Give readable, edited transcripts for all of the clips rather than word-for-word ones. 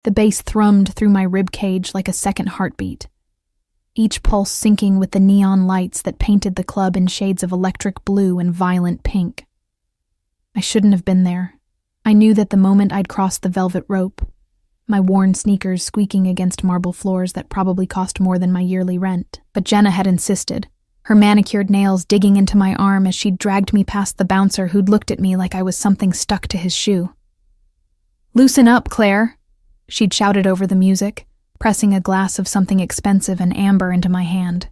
The bass thrummed through my rib cage like a second heartbeat, each pulse syncing with the neon lights that painted the club in shades of electric blue and violent pink. I shouldn't have been there. I knew that the moment I'd crossed the velvet rope, my worn sneakers squeaking against marble floors that probably cost more than my yearly rent. But Jenna had insisted, her manicured nails digging into my arm as she dragged me past the bouncer who'd looked at me like I was something stuck to his shoe. "Loosen up, Claire," she'd shouted over the music, pressing a glass of something expensive and amber into my hand.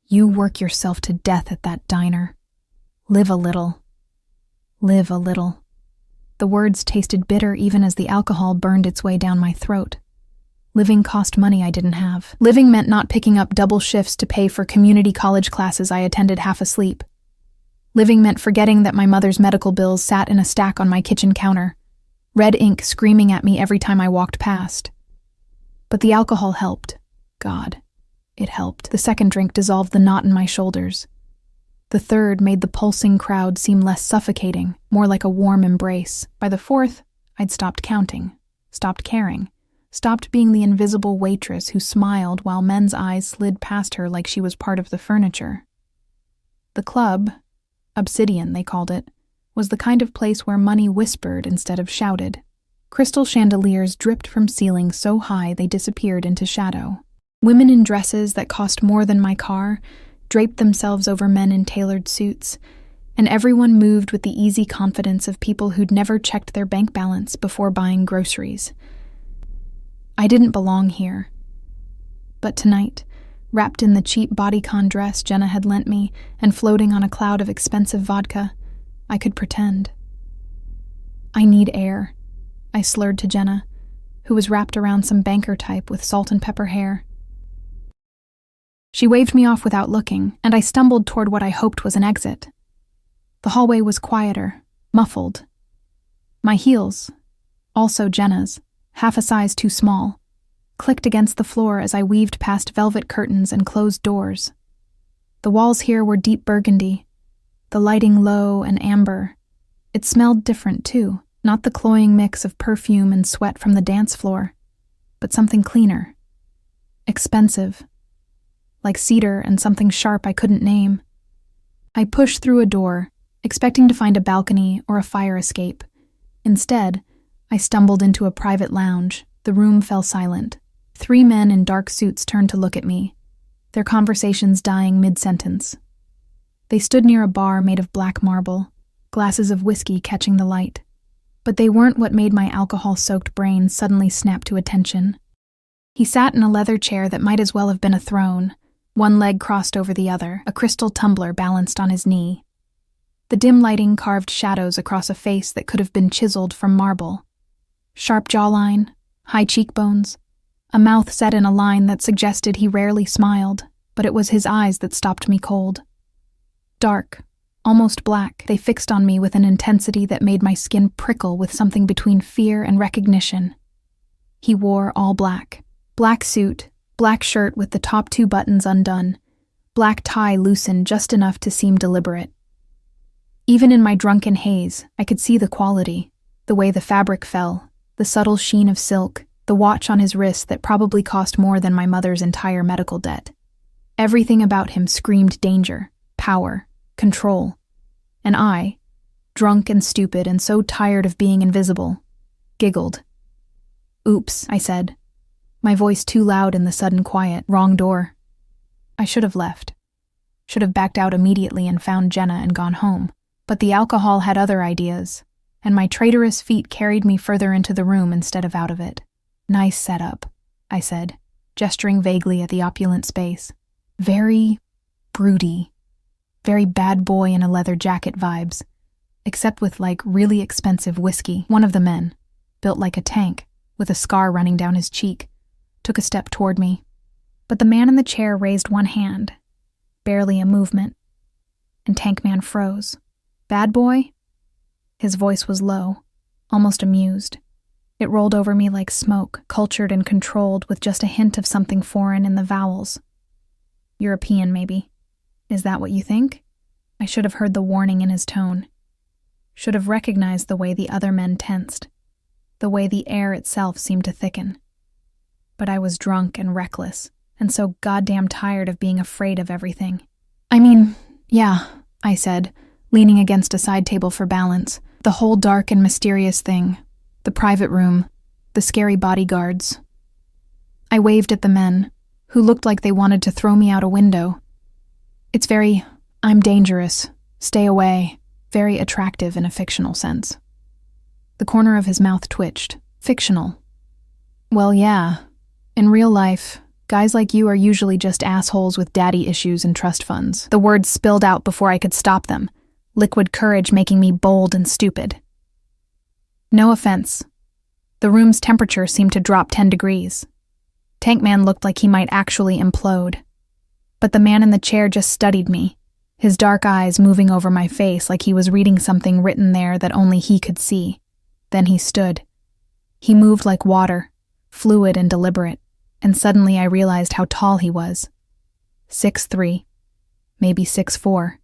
"You work yourself to death at that diner. Live a little. Live a little." The words tasted bitter even as the alcohol burned its way down my throat. Living cost money I didn't have. Living meant not picking up double shifts to pay for community college classes I attended half asleep. Living meant forgetting that my mother's medical bills sat in a stack on my kitchen counter, red ink screaming at me every time I walked past. But the alcohol helped. God, it helped. The second drink dissolved the knot in my shoulders. The third made the pulsing crowd seem less suffocating, more like a warm embrace. By the fourth, I'd stopped counting, stopped caring, stopped being the invisible waitress who smiled while men's eyes slid past her like she was part of the furniture. The club, Obsidian they called it, was the kind of place where money whispered instead of shouted. Crystal chandeliers dripped from ceilings so high they disappeared into shadow. Women in dresses that cost more than my car draped themselves over men in tailored suits, and everyone moved with the easy confidence of people who'd never checked their bank balance before buying groceries. I didn't belong here. But tonight, wrapped in the cheap bodycon dress Jenna had lent me and floating on a cloud of expensive vodka, I could pretend. "I need air," I slurred to Jenna, who was wrapped around some banker type with salt and pepper hair. She waved me off without looking, and I stumbled toward what I hoped was an exit. The hallway was quieter, muffled. My heels, also Jenna's, half a size too small, clicked against the floor as I weaved past velvet curtains and closed doors. The walls here were deep burgundy, the lighting low and amber. It smelled different, too, not the cloying mix of perfume and sweat from the dance floor, but something cleaner. Expensive. Like cedar and something sharp I couldn't name. I pushed through a door, expecting to find a balcony or a fire escape. Instead, I stumbled into a private lounge. The room fell silent. 3 men in dark suits turned to look at me, their conversations dying mid-sentence. They stood near a bar made of black marble, glasses of whiskey catching the light. But they weren't what made my alcohol-soaked brain suddenly snap to attention. He sat in a leather chair that might as well have been a throne, one leg crossed over the other, a crystal tumbler balanced on his knee. The dim lighting carved shadows across a face that could have been chiseled from marble. Sharp jawline, high cheekbones, a mouth set in a line that suggested he rarely smiled, but it was his eyes that stopped me cold. Dark, almost black, they fixed on me with an intensity that made my skin prickle with something between fear and recognition. He wore all black. Black suit, black shirt with the top 2 buttons undone, black tie loosened just enough to seem deliberate. Even in my drunken haze, I could see the quality, the way the fabric fell, the subtle sheen of silk, the watch on his wrist that probably cost more than my mother's entire medical debt. Everything about him screamed danger, power, control. And I, drunk and stupid and so tired of being invisible, giggled. "Oops," I said, my voice too loud in the sudden quiet. "Wrong door." I should have left. Should have backed out immediately and found Jenna and gone home. But the alcohol had other ideas, and my traitorous feet carried me further into the room instead of out of it. "Nice setup," I said, gesturing vaguely at the opulent space. Very broody. Very bad boy in a leather jacket vibes, except with really expensive whiskey. One of the men, built like a tank, with a scar running down his cheek, took a step toward me. But the man in the chair raised one hand, barely a movement, and Tank Man froze. "Bad boy?" His voice was low, almost amused. It rolled over me like smoke, cultured and controlled with just a hint of something foreign in the vowels. "European, maybe. Is that what you think?" I should have heard the warning in his tone. Should have recognized the way the other men tensed. the way the air itself seemed to thicken. But I was drunk and reckless, and so goddamn tired of being afraid of everything. Yeah, I said, leaning against a side table for balance. The whole dark and mysterious thing. The private room. The scary bodyguards. I waved at the men, who looked like they wanted to throw me out a window. It's I'm dangerous, stay away, very attractive in a fictional sense. The corner of his mouth twitched. Fictional. Well, yeah. In real life, guys like you are usually just assholes with daddy issues and trust funds. The words spilled out before I could stop them, liquid courage making me bold and stupid. No offense. The room's temperature seemed to drop 10 degrees. Tankman looked like he might actually implode. But the man in the chair just studied me, his dark eyes moving over my face like he was reading something written there that only he could see. Then he stood. He moved like water, fluid and deliberate, and suddenly I realized how tall he was. 6'3", maybe 6'4".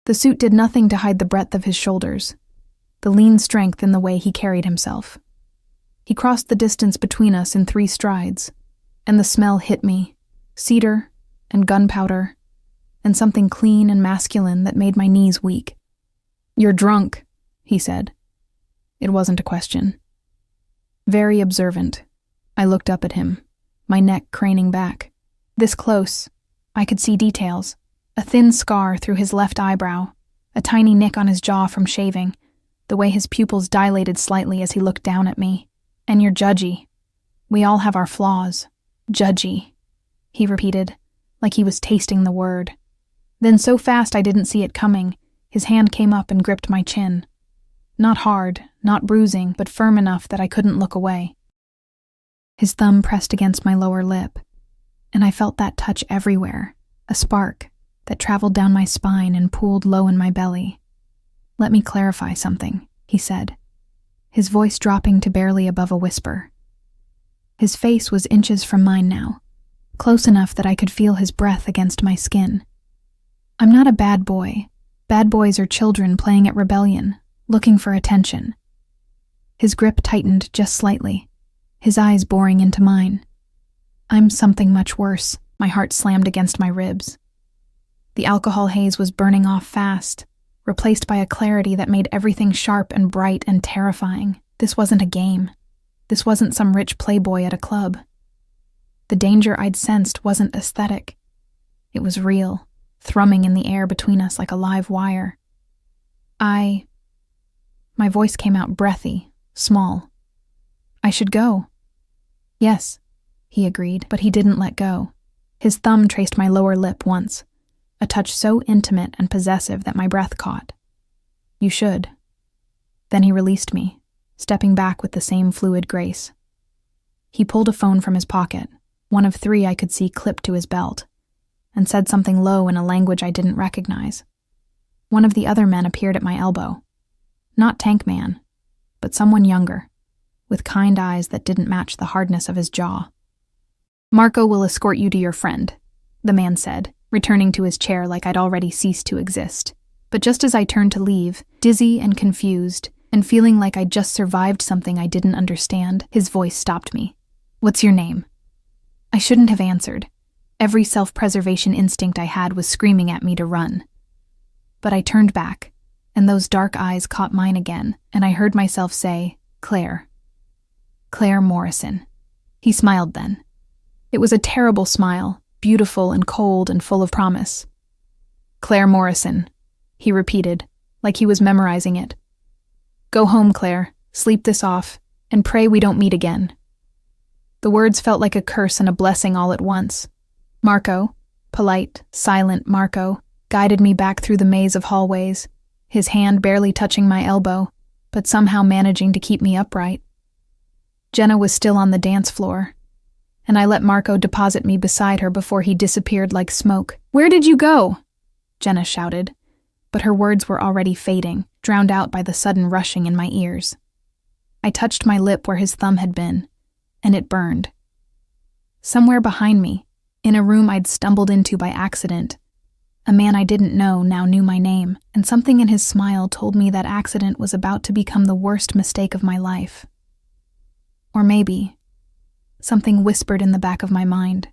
The suit did nothing to hide the breadth of his shoulders, the lean strength in the way he carried himself. He crossed the distance between us in 3 strides, and the smell hit me, cedar and gunpowder, and something clean and masculine that made my knees weak. "You're drunk," he said. It wasn't a question. Very observant, I looked up at him, my neck craning back. This close, I could see details. A thin scar through his left eyebrow, a tiny nick on his jaw from shaving, the way his pupils dilated slightly as he looked down at me. "And you're judgy. We all have our flaws. Judgy," he repeated, like he was tasting the word. Then so fast I didn't see it coming, his hand came up and gripped my chin. Not hard, not bruising, but firm enough that I couldn't look away. His thumb pressed against my lower lip, and I felt that touch everywhere, a spark that traveled down my spine and pooled low in my belly. "Let me clarify something," he said, his voice dropping to barely above a whisper. His face was inches from mine now, close enough that I could feel his breath against my skin. "I'm not a bad boy. Bad boys are children playing at rebellion, looking for attention." His grip tightened just slightly, his eyes boring into mine. "I'm something much worse." My heart slammed against my ribs. The alcohol haze was burning off fast, replaced by a clarity that made everything sharp and bright and terrifying. This wasn't a game. This wasn't some rich playboy at a club. The danger I'd sensed wasn't aesthetic. It was real, thrumming in the air between us like a live wire. My voice came out breathy, small. "I should go." "Yes," he agreed, but he didn't let go. His thumb traced my lower lip once, a touch so intimate and possessive that my breath caught. "You should." Then he released me, stepping back with the same fluid grace. He pulled a phone from his pocket, one of 3 I could see clipped to his belt, and said something low in a language I didn't recognize. One of the other men appeared at my elbow. Not Tankman, but someone younger, with kind eyes that didn't match the hardness of his jaw. "Marco will escort you to your friend," the man said, returning to his chair like I'd already ceased to exist. But just as I turned to leave, dizzy and confused, and feeling like I'd just survived something I didn't understand, his voice stopped me. "What's your name?" I shouldn't have answered. Every self-preservation instinct I had was screaming at me to run. But I turned back, and those dark eyes caught mine again, and I heard myself say, "Claire. Claire Morrison." He smiled then. It was a terrible smile, beautiful and cold and full of promise. "Claire Morrison," he repeated, like he was memorizing it. "Go home, Claire, sleep this off, and pray we don't meet again." The words felt like a curse and a blessing all at once. Marco, polite, silent Marco, guided me back through the maze of hallways, his hand barely touching my elbow, but somehow managing to keep me upright. Jenna was still on the dance floor, and I let Marco deposit me beside her before he disappeared like smoke. "Where did you go?" Jenna shouted, but her words were already fading, drowned out by the sudden rushing in my ears. I touched my lip where his thumb had been, and it burned. Somewhere behind me, in a room I'd stumbled into by accident, a man I didn't know now knew my name, and something in his smile told me that accident was about to become the worst mistake of my life. Or maybe, something whispered in the back of my mind.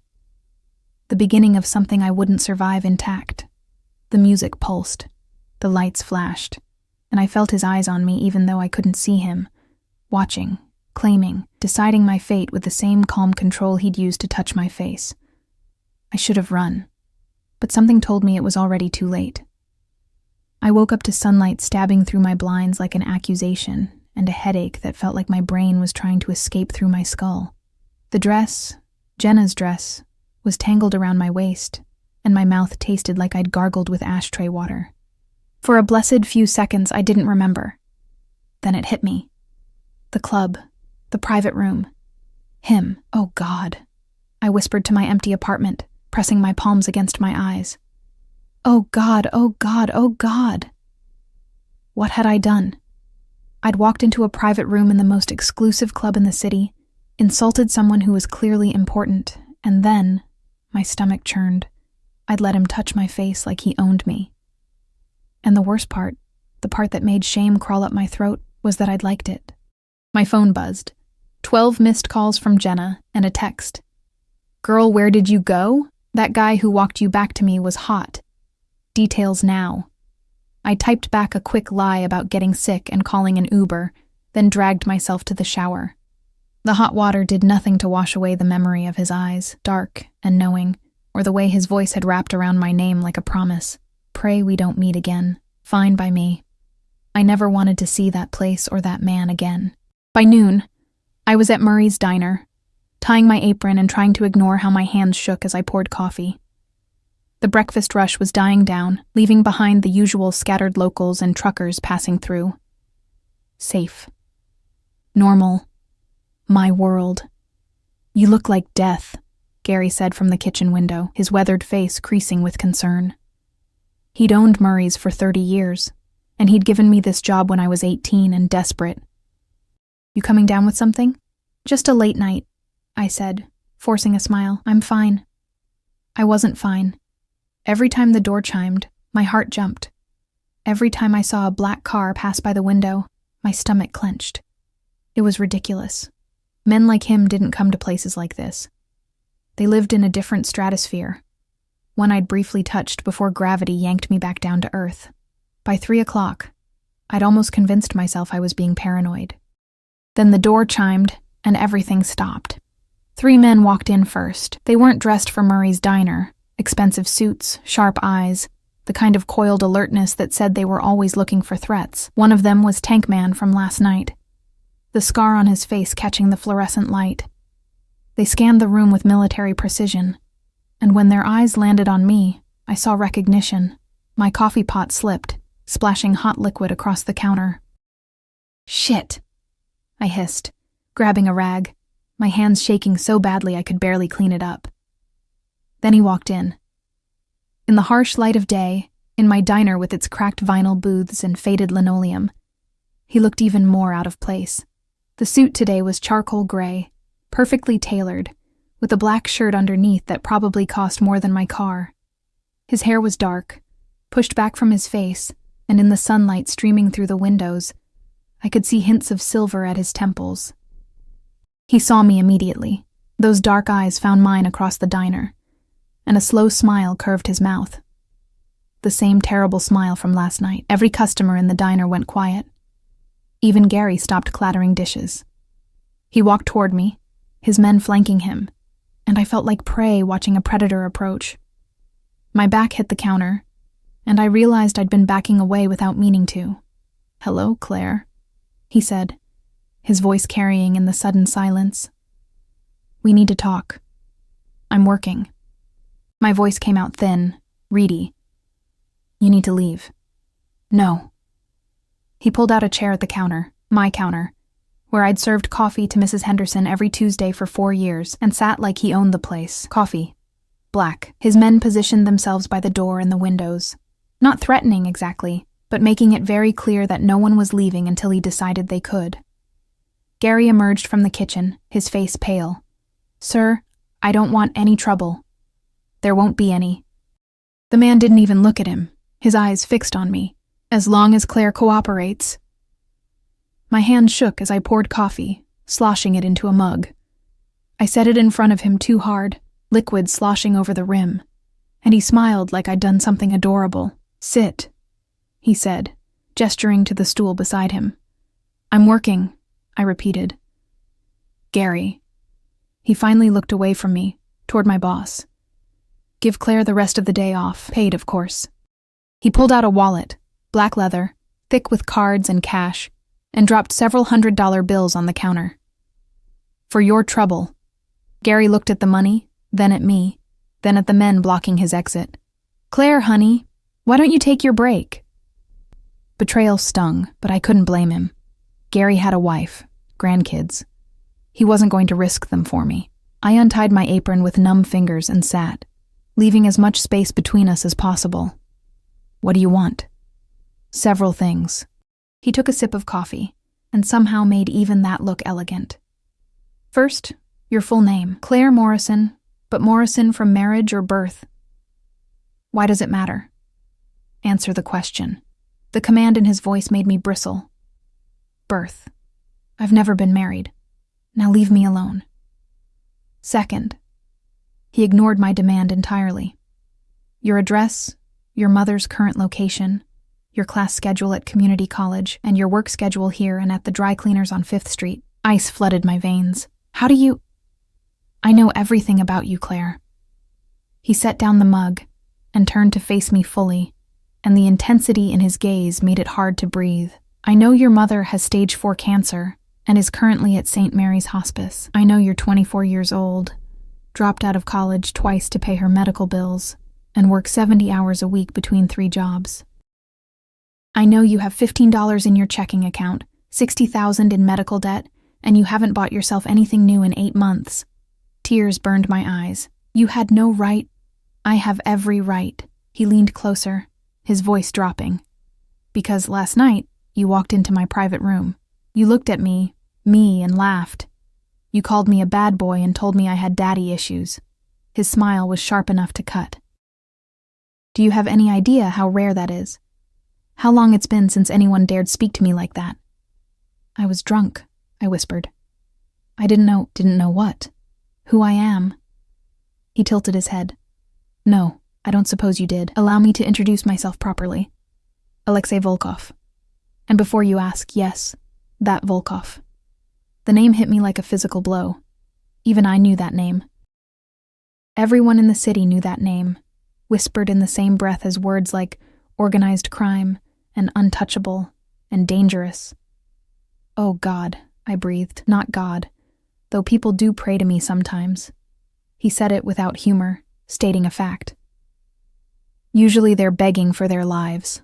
The beginning of something I wouldn't survive intact. The music pulsed, the lights flashed, and I felt his eyes on me even though I couldn't see him, watching, claiming, deciding my fate with the same calm control he'd used to touch my face. I should have run, but something told me it was already too late. I woke up to sunlight stabbing through my blinds like an accusation, and a headache that felt like my brain was trying to escape through my skull. The dress, Jenna's dress, was tangled around my waist, and my mouth tasted like I'd gargled with ashtray water. For a blessed few seconds, I didn't remember. Then it hit me. The club, the private room. Him, oh God. I whispered to my empty apartment, pressing my palms against my eyes. Oh God, oh God, oh God. What had I done? I'd walked into a private room in the most exclusive club in the city, insulted someone who was clearly important, and then, my stomach churned, I'd let him touch my face like he owned me. And the worst part, the part that made shame crawl up my throat, was that I'd liked it. My phone buzzed. 12 missed calls from Jenna and a text. Girl, where did you go? That guy who walked you back to me was hot. Details now. I typed back a quick lie about getting sick and calling an Uber, then dragged myself to the shower. The hot water did nothing to wash away the memory of his eyes, dark and knowing, or the way his voice had wrapped around my name like a promise. Pray we don't meet again. Fine by me. I never wanted to see that place or that man again. By noon, I was at Murray's diner, tying my apron and trying to ignore how my hands shook as I poured coffee. The breakfast rush was dying down, leaving behind the usual scattered locals and truckers passing through. Safe. Normal. My world. You look like death, Gary said from the kitchen window, his weathered face creasing with concern. He'd owned Murray's for 30 years, and he'd given me this job when I was 18 and desperate. You coming down with something? Just a late night, I said, forcing a smile. I'm fine. I wasn't fine. Every time the door chimed, my heart jumped. Every time I saw a black car pass by the window, my stomach clenched. It was ridiculous. Men like him didn't come to places like this. They lived in a different stratosphere, one I'd briefly touched before gravity yanked me back down to earth. By 3 o'clock, I'd almost convinced myself I was being paranoid. Then the door chimed, and everything stopped. 3 men walked in first. They weren't dressed for Murray's diner. Expensive suits, sharp eyes, the kind of coiled alertness that said they were always looking for threats. One of them was Tank Man from last night, the scar on his face catching the fluorescent light. They scanned the room with military precision, and when their eyes landed on me, I saw recognition. My coffee pot slipped, splashing hot liquid across the counter. Shit, I hissed, grabbing a rag, my hands shaking so badly I could barely clean it up. Then he walked in. In the harsh light of day, in my diner with its cracked vinyl booths and faded linoleum, he looked even more out of place. The suit today was charcoal gray, perfectly tailored, with a black shirt underneath that probably cost more than my car. His hair was dark, pushed back from his face, and in the sunlight streaming through the windows, I could see hints of silver at his temples. He saw me immediately. Those dark eyes found mine across the diner, and a slow smile curved his mouth. The same terrible smile from last night. Every customer in the diner went quiet. Even Gary stopped clattering dishes. He walked toward me, his men flanking him, and I felt like prey watching a predator approach. My back hit the counter, and I realized I'd been backing away without meaning to. "Hello, Claire," he said, his voice carrying in the sudden silence. "We need to talk. I'm working." My voice came out thin, reedy. "You need to leave." "No." He pulled out a chair at the counter, my counter, where I'd served coffee to Mrs. Henderson every Tuesday for 4 years, and sat like he owned the place. Coffee. Black. His men positioned themselves by the door and the windows. Not threatening exactly, but making it very clear that no one was leaving until he decided they could. Gary emerged from the kitchen, his face pale. "Sir, I don't want any trouble." "There won't be any." The man didn't even look at him, his eyes fixed on me. "As long as Claire cooperates." My hand shook as I poured coffee, sloshing it into a mug. I set it in front of him too hard, liquid sloshing over the rim, and he smiled like I'd done something adorable. "Sit," he said, gesturing to the stool beside him. "I'm working," I repeated. "Gary." He finally looked away from me, toward my boss. "Give Claire the rest of the day off, paid, of course." He pulled out a wallet, black leather, thick with cards and cash, and dropped several $100 bills on the counter. "For your trouble." Gary looked at the money, then at me, then at the men blocking his exit. "Claire, honey, why don't you take your break?" Betrayal stung, but I couldn't blame him. Gary had a wife, grandkids. He wasn't going to risk them for me. I untied my apron with numb fingers and sat, leaving as much space between us as possible. "What do you want?" "Several things." He took a sip of coffee, and somehow made even that look elegant. "First, your full name, Claire Morrison, but Morrison from marriage or birth?" "Why does it matter?" "Answer the question." The command in his voice made me bristle. "Birth. I've never been married. Now leave me alone." "Second." He ignored my demand entirely. "Your address, your mother's current location, your class schedule at community college, and your work schedule here and at the dry cleaners on 5th Street. Ice flooded my veins. "How do you—" "I know everything about you, Claire." He set down the mug and turned to face me fully, and the intensity in his gaze made it hard to breathe. "I know your mother has stage 4 cancer and is currently at St. Mary's Hospice. I know you're 24 years old, dropped out of college twice to pay her medical bills, and work 70 hours a week between 3 jobs. I know you have $15 in your checking account, $60,000 in medical debt, and you haven't bought yourself anything new in 8 months. Tears burned my eyes. You had no right. I have every right." He leaned closer, his voice dropping. "Because last night, you walked into my private room. You looked at me, and laughed. You called me a bad boy and told me I had daddy issues." His smile was sharp enough to cut. "Do you have any idea how rare that is? How long it's been since anyone dared speak to me like that?" "I was drunk," I whispered. "I didn't know what? Who I am?" He tilted his head. "No, I don't suppose you did. Allow me to introduce myself properly. Alexei Volkov. And before you ask, yes, that Volkov." The name hit me like a physical blow. Even I knew that name. Everyone in the city knew that name, whispered in the same breath as words like organized crime and untouchable and dangerous. "Oh God," I breathed, "not God, though people do pray to me sometimes." He said it without humor, stating a fact. "Usually they're begging for their lives."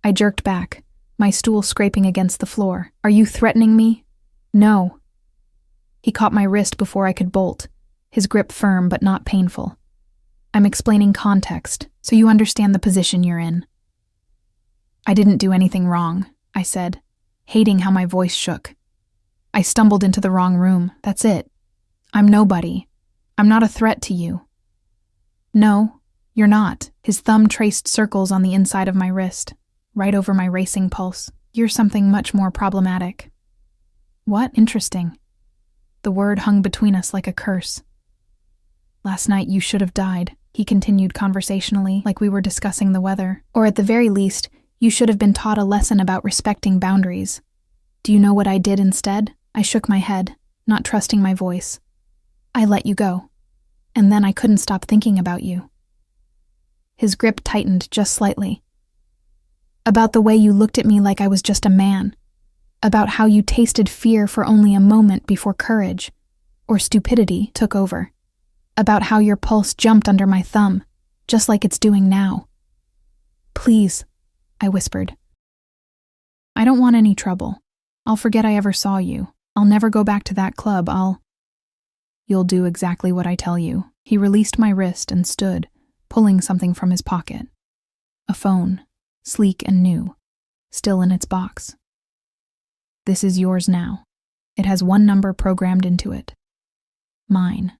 I jerked back, my stool scraping against the floor. "Are you threatening me?" "No." He caught my wrist before I could bolt, his grip firm but not painful. "I'm explaining context, so you understand the position you're in." "I didn't do anything wrong," I said, hating how my voice shook. "I stumbled into the wrong room, that's it. I'm nobody. I'm not a threat to you." "No, you're not." His thumb traced circles on the inside of my wrist, right over my racing pulse. "You're something much more problematic." "What? Interesting." The word hung between us like a curse. "Last night you should have died," he continued conversationally, like we were discussing the weather. "Or at the very least, you should have been taught a lesson about respecting boundaries. Do you know what I did instead?" I shook my head, not trusting my voice. "I let you go. And then I couldn't stop thinking about you." His grip tightened just slightly. "About the way you looked at me like I was just a man. About how you tasted fear for only a moment before courage, or stupidity, took over. About how your pulse jumped under my thumb, just like it's doing now." "Please," I whispered. "I don't want any trouble. I'll forget I ever saw you. I'll never go back to that club. You'll do exactly what I tell you." He released my wrist and stood, pulling something from his pocket. A phone, sleek and new, still in its box. "This is yours now. It has one number programmed into it. Mine.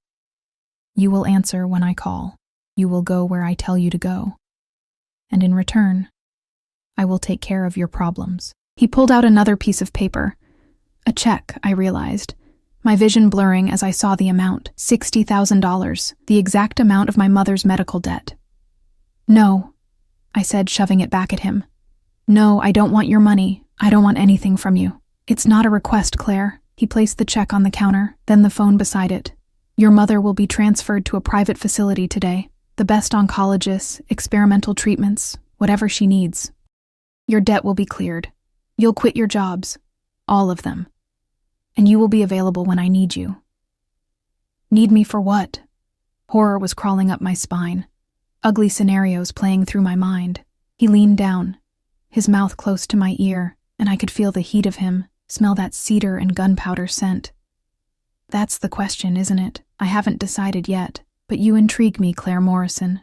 You will answer when I call. You will go where I tell you to go. And in return, I will take care of your problems." He pulled out another piece of paper, A check, I realized, my vision blurring as I saw the amount, $60,000, the exact amount of my mother's medical debt. No, I said, shoving it back at him. No, I don't want your money. I don't want anything from you. It's not a request, Claire. He placed the check on the counter, then the phone beside it. Your mother will be transferred to a private facility today. The best oncologists, experimental treatments, whatever she needs. Your debt will be cleared. You'll quit your jobs. All of them. And you will be available when I need you. Need me for what? Horror was crawling up my spine. Ugly scenarios playing through my mind. He leaned down, his mouth close to my ear, and I could feel the heat of him, smell that cedar and gunpowder scent. That's the question, isn't it? I haven't decided yet, but you intrigue me, Claire Morrison.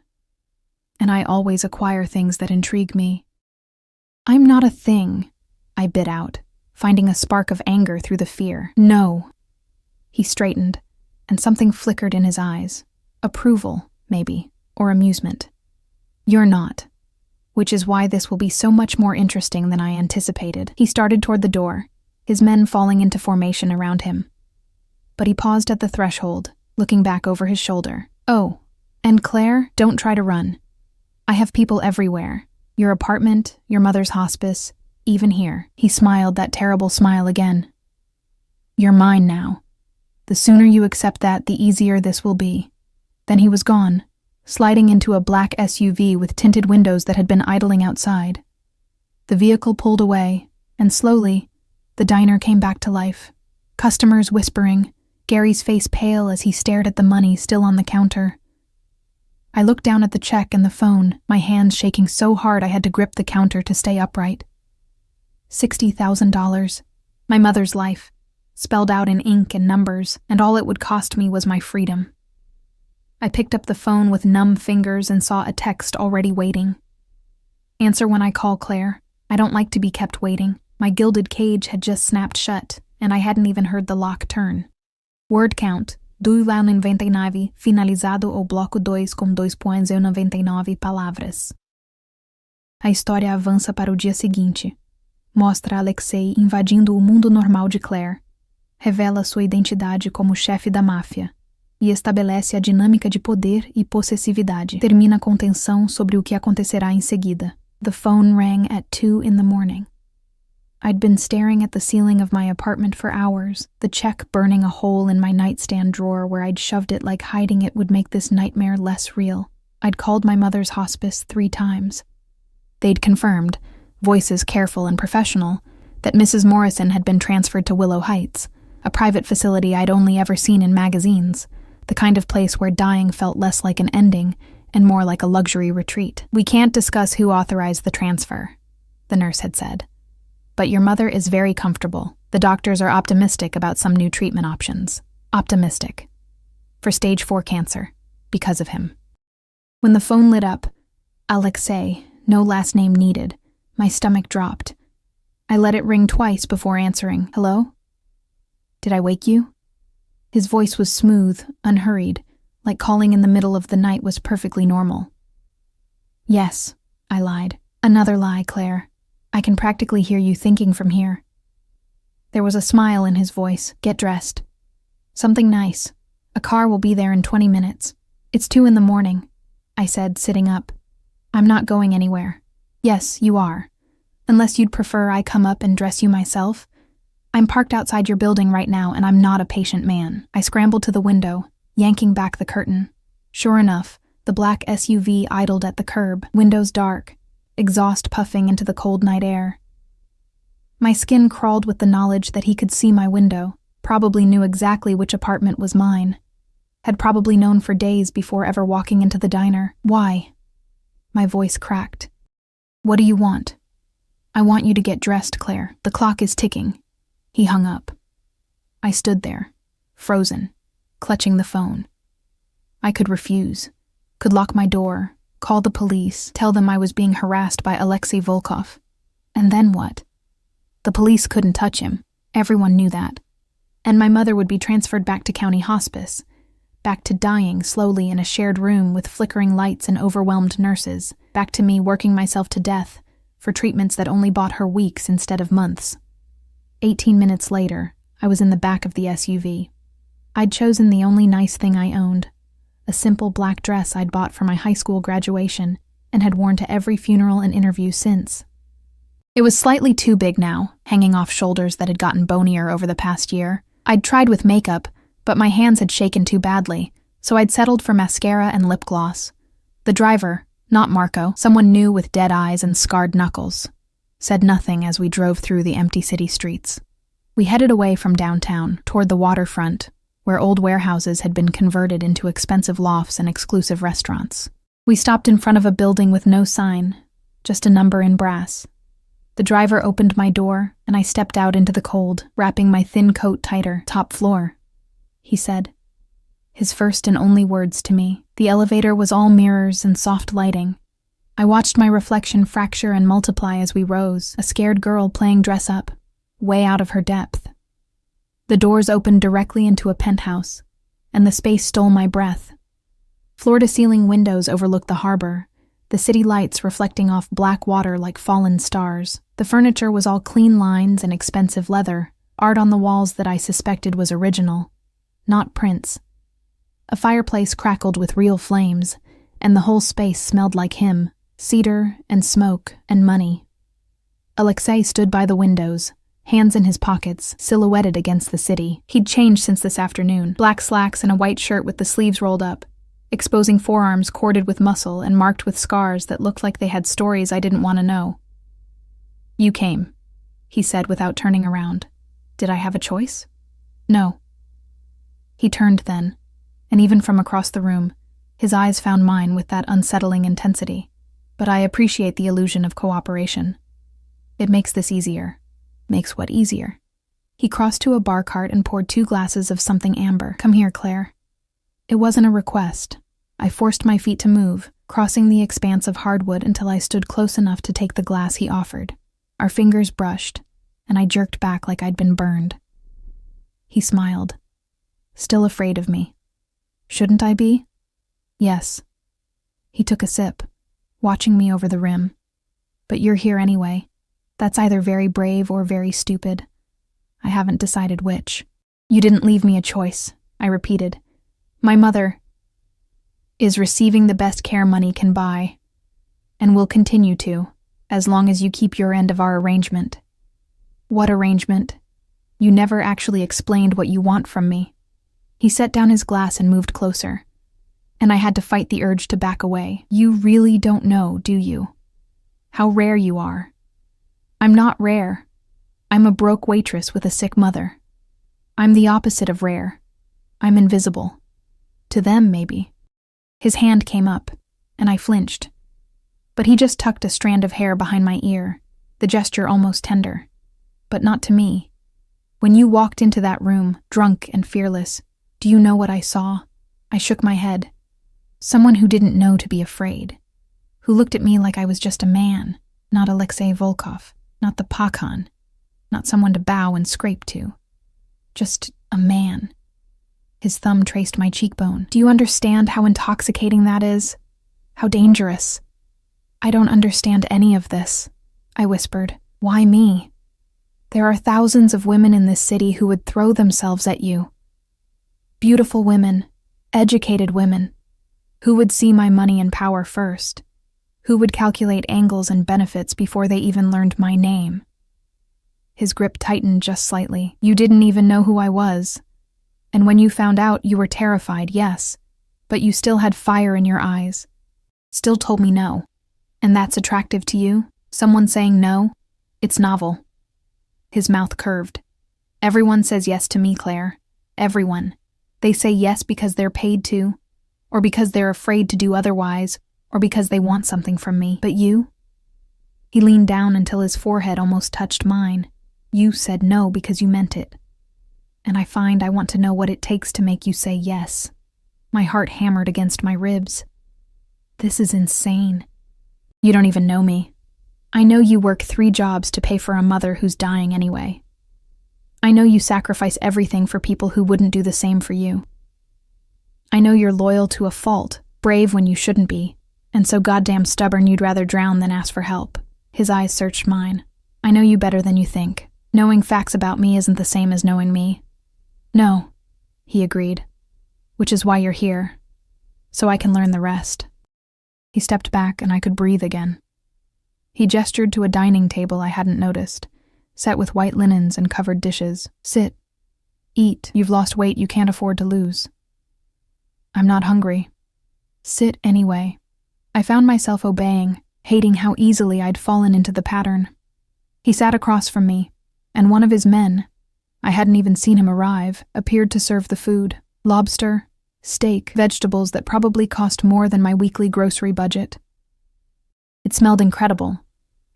And I always acquire things that intrigue me. I'm not a thing, I bit out, finding a spark of anger through the fear. No. He straightened, and something flickered in his eyes. Approval, maybe, or amusement. You're not. Which is why this will be so much more interesting than I anticipated. He started toward the door, his men falling into formation around him. But he paused at the threshold, looking back over his shoulder. Oh, and Claire, don't try to run. I have people everywhere. Your apartment, your mother's hospice, even here. He smiled that terrible smile again. You're mine now. The sooner you accept that, the easier this will be. Then he was gone, sliding into a black SUV with tinted windows that had been idling outside. The vehicle pulled away, and slowly, the diner came back to life. Customers whispering, Gary's face pale as he stared at the money still on the counter. I looked down at the check and the phone, my hands shaking so hard I had to grip the counter to stay upright. $60,000. My mother's life, spelled out in ink and numbers, and all it would cost me was my freedom. I picked up the phone with numb fingers and saw a text already waiting. Answer when I call, Claire. I don't like to be kept waiting. My gilded cage had just snapped shut, and I hadn't even heard the lock turn. Word count, 299, finalizado o bloco 2 com 2.99 palavras. A história avança para o dia seguinte. Mostra Alexei invadindo o mundo normal de Claire. Revela sua identidade como chefe da máfia. E estabelece a dinâmica de poder e possessividade. Termina com tensão sobre o que acontecerá em seguida. The phone rang at 2 a.m. I'd been staring at the ceiling of my apartment for hours, the check burning a hole in my nightstand drawer where I'd shoved it like hiding it would make this nightmare less real. I'd called my mother's hospice 3 times. They'd confirmed, voices careful and professional, that Mrs. Morrison had been transferred to Willow Heights, a private facility I'd only ever seen in magazines. The kind of place where dying felt less like an ending and more like a luxury retreat. We can't discuss who authorized the transfer, the nurse had said. But your mother is very comfortable. The doctors are optimistic about some new treatment options. Optimistic. For stage 4 cancer. Because of him. When the phone lit up, Alexei, no last name needed, my stomach dropped. I let it ring twice before answering. Hello? Did I wake you? His voice was smooth, unhurried, like calling in the middle of the night was perfectly normal. Yes, I lied. Another lie, Claire. I can practically hear you thinking from here. There was a smile in his voice. Get dressed. Something nice. A car will be there in 20 minutes. It's 2 a.m, I said, sitting up. I'm not going anywhere. Yes, you are. Unless you'd prefer I come up and dress you myself. I'm parked outside your building right now, and I'm not a patient man. I scrambled to the window, yanking back the curtain. Sure enough, the black SUV idled at the curb, windows dark, exhaust puffing into the cold night air. My skin crawled with the knowledge that he could see my window, probably knew exactly which apartment was mine, had probably known for days before ever walking into the diner. Why? My voice cracked. What do you want? I want you to get dressed, Claire. The clock is ticking. He hung up. I stood there, frozen, clutching the phone. I could refuse, could lock my door, call the police, tell them I was being harassed by Alexei Volkov. And then what? The police couldn't touch him. Everyone knew that. And my mother would be transferred back to county hospice, back to dying slowly in a shared room with flickering lights and overwhelmed nurses, back to me working myself to death for treatments that only bought her weeks instead of months. 18 minutes later, I was in the back of the SUV. I'd chosen the only nice thing I owned, a simple black dress I'd bought for my high school graduation and had worn to every funeral and interview since. It was slightly too big now, hanging off shoulders that had gotten bonier over the past year. I'd tried with makeup, but my hands had shaken too badly, so I'd settled for mascara and lip gloss. The driver, not Marco, someone new with dead eyes and scarred knuckles, said nothing as we drove through the empty city streets. We headed away from downtown, toward the waterfront, where old warehouses had been converted into expensive lofts and exclusive restaurants. We stopped in front of a building with no sign, just a number in brass. The driver opened my door, and I stepped out into the cold, wrapping my thin coat tighter. "Top floor," he said. His first and only words to me. The elevator was all mirrors and soft lighting. I watched my reflection fracture and multiply as we rose, a scared girl playing dress-up, way out of her depth. The doors opened directly into a penthouse, and the space stole my breath. Floor-to-ceiling windows overlooked the harbor, the city lights reflecting off black water like fallen stars. The furniture was all clean lines and expensive leather, art on the walls that I suspected was original, not prints. A fireplace crackled with real flames, and the whole space smelled like him, cedar and smoke and money. Alexei stood by the windows, hands in his pockets, silhouetted against the city. He'd changed since this afternoon, black slacks and a white shirt with the sleeves rolled up, exposing forearms corded with muscle and marked with scars that looked like they had stories I didn't want to know. "You came," he said without turning around. Did I have a choice? No. He turned then, and even from across the room, his eyes found mine with that unsettling intensity. But I appreciate the illusion of cooperation. It makes this easier. Makes what easier? He crossed to a bar cart and poured 2 glasses of something amber. "Come here, Claire." It wasn't a request. I forced my feet to move, crossing the expanse of hardwood until I stood close enough to take the glass he offered. Our fingers brushed, and I jerked back like I'd been burned. He smiled. Still afraid of me. Shouldn't I be? Yes. He took a sip, watching me over the rim. But you're here anyway. That's either very brave or very stupid. I haven't decided which. You didn't leave me a choice, I repeated. My mother is receiving the best care money can buy, and will continue to, as long as you keep your end of our arrangement. What arrangement? You never actually explained what you want from me. He set down his glass and moved closer, and I had to fight the urge to back away. You really don't know, do you? How rare you are. I'm not rare. I'm a broke waitress with a sick mother. I'm the opposite of rare. I'm invisible. To them, maybe. His hand came up, and I flinched. But he just tucked a strand of hair behind my ear, the gesture almost tender. But not to me. When you walked into that room, drunk and fearless, do you know what I saw? I shook my head. Someone who didn't know to be afraid. Who looked at me like I was just a man, not Alexei Volkov, not the Pakhan, not someone to bow and scrape to. Just a man. His thumb traced my cheekbone. Do you understand how intoxicating that is? How dangerous? I don't understand any of this, I whispered. Why me? There are thousands of women in this city who would throw themselves at you. Beautiful women, educated women, who would see my money and power first, who would calculate angles and benefits before they even learned my name. His grip tightened just slightly. You didn't even know who I was. And when you found out, you were terrified, yes, but you still had fire in your eyes. Still told me no. And that's attractive to you? Someone saying no? It's novel. His mouth curved. Everyone says yes to me, Claire. Everyone. They say yes because they're paid to, or because they're afraid to do otherwise, or because they want something from me. But you? He leaned down until his forehead almost touched mine. You said no because you meant it. And I find I want to know what it takes to make you say yes. My heart hammered against my ribs. This is insane. You don't even know me. I know you work 3 jobs to pay for a mother who's dying anyway. I know you sacrifice everything for people who wouldn't do the same for you. I know you're loyal to a fault, brave when you shouldn't be, and so goddamn stubborn you'd rather drown than ask for help. His eyes searched mine. I know you better than you think. Knowing facts about me isn't the same as knowing me. No, he agreed, which is why you're here, so I can learn the rest. He stepped back and I could breathe again. He gestured to a dining table I hadn't noticed, set with white linens and covered dishes. Sit. Eat. You've lost weight you can't afford to lose. I'm not hungry. Sit anyway. I found myself obeying, hating how easily I'd fallen into the pattern. He sat across from me, and one of his men, I hadn't even seen him arrive, appeared to serve the food. Lobster, steak, vegetables that probably cost more than my weekly grocery budget. It smelled incredible,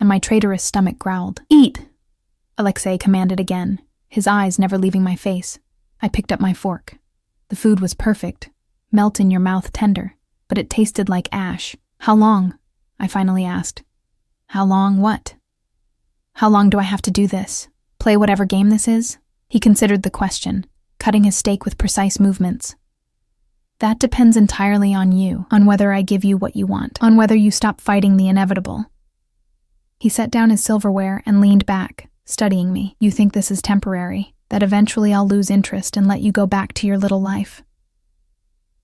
and my traitorous stomach growled. Eat! Alexei commanded again, his eyes never leaving my face. I picked up my fork. The food was perfect, melt in your mouth tender, but it tasted like ash. How long? I finally asked. How long what? How long do I have to do this? Play whatever game this is? He considered the question, cutting his steak with precise movements. That depends entirely on you, on whether I give you what you want, on whether you stop fighting the inevitable. He set down his silverware and leaned back, studying me. You think this is temporary, that eventually I'll lose interest and let you go back to your little life.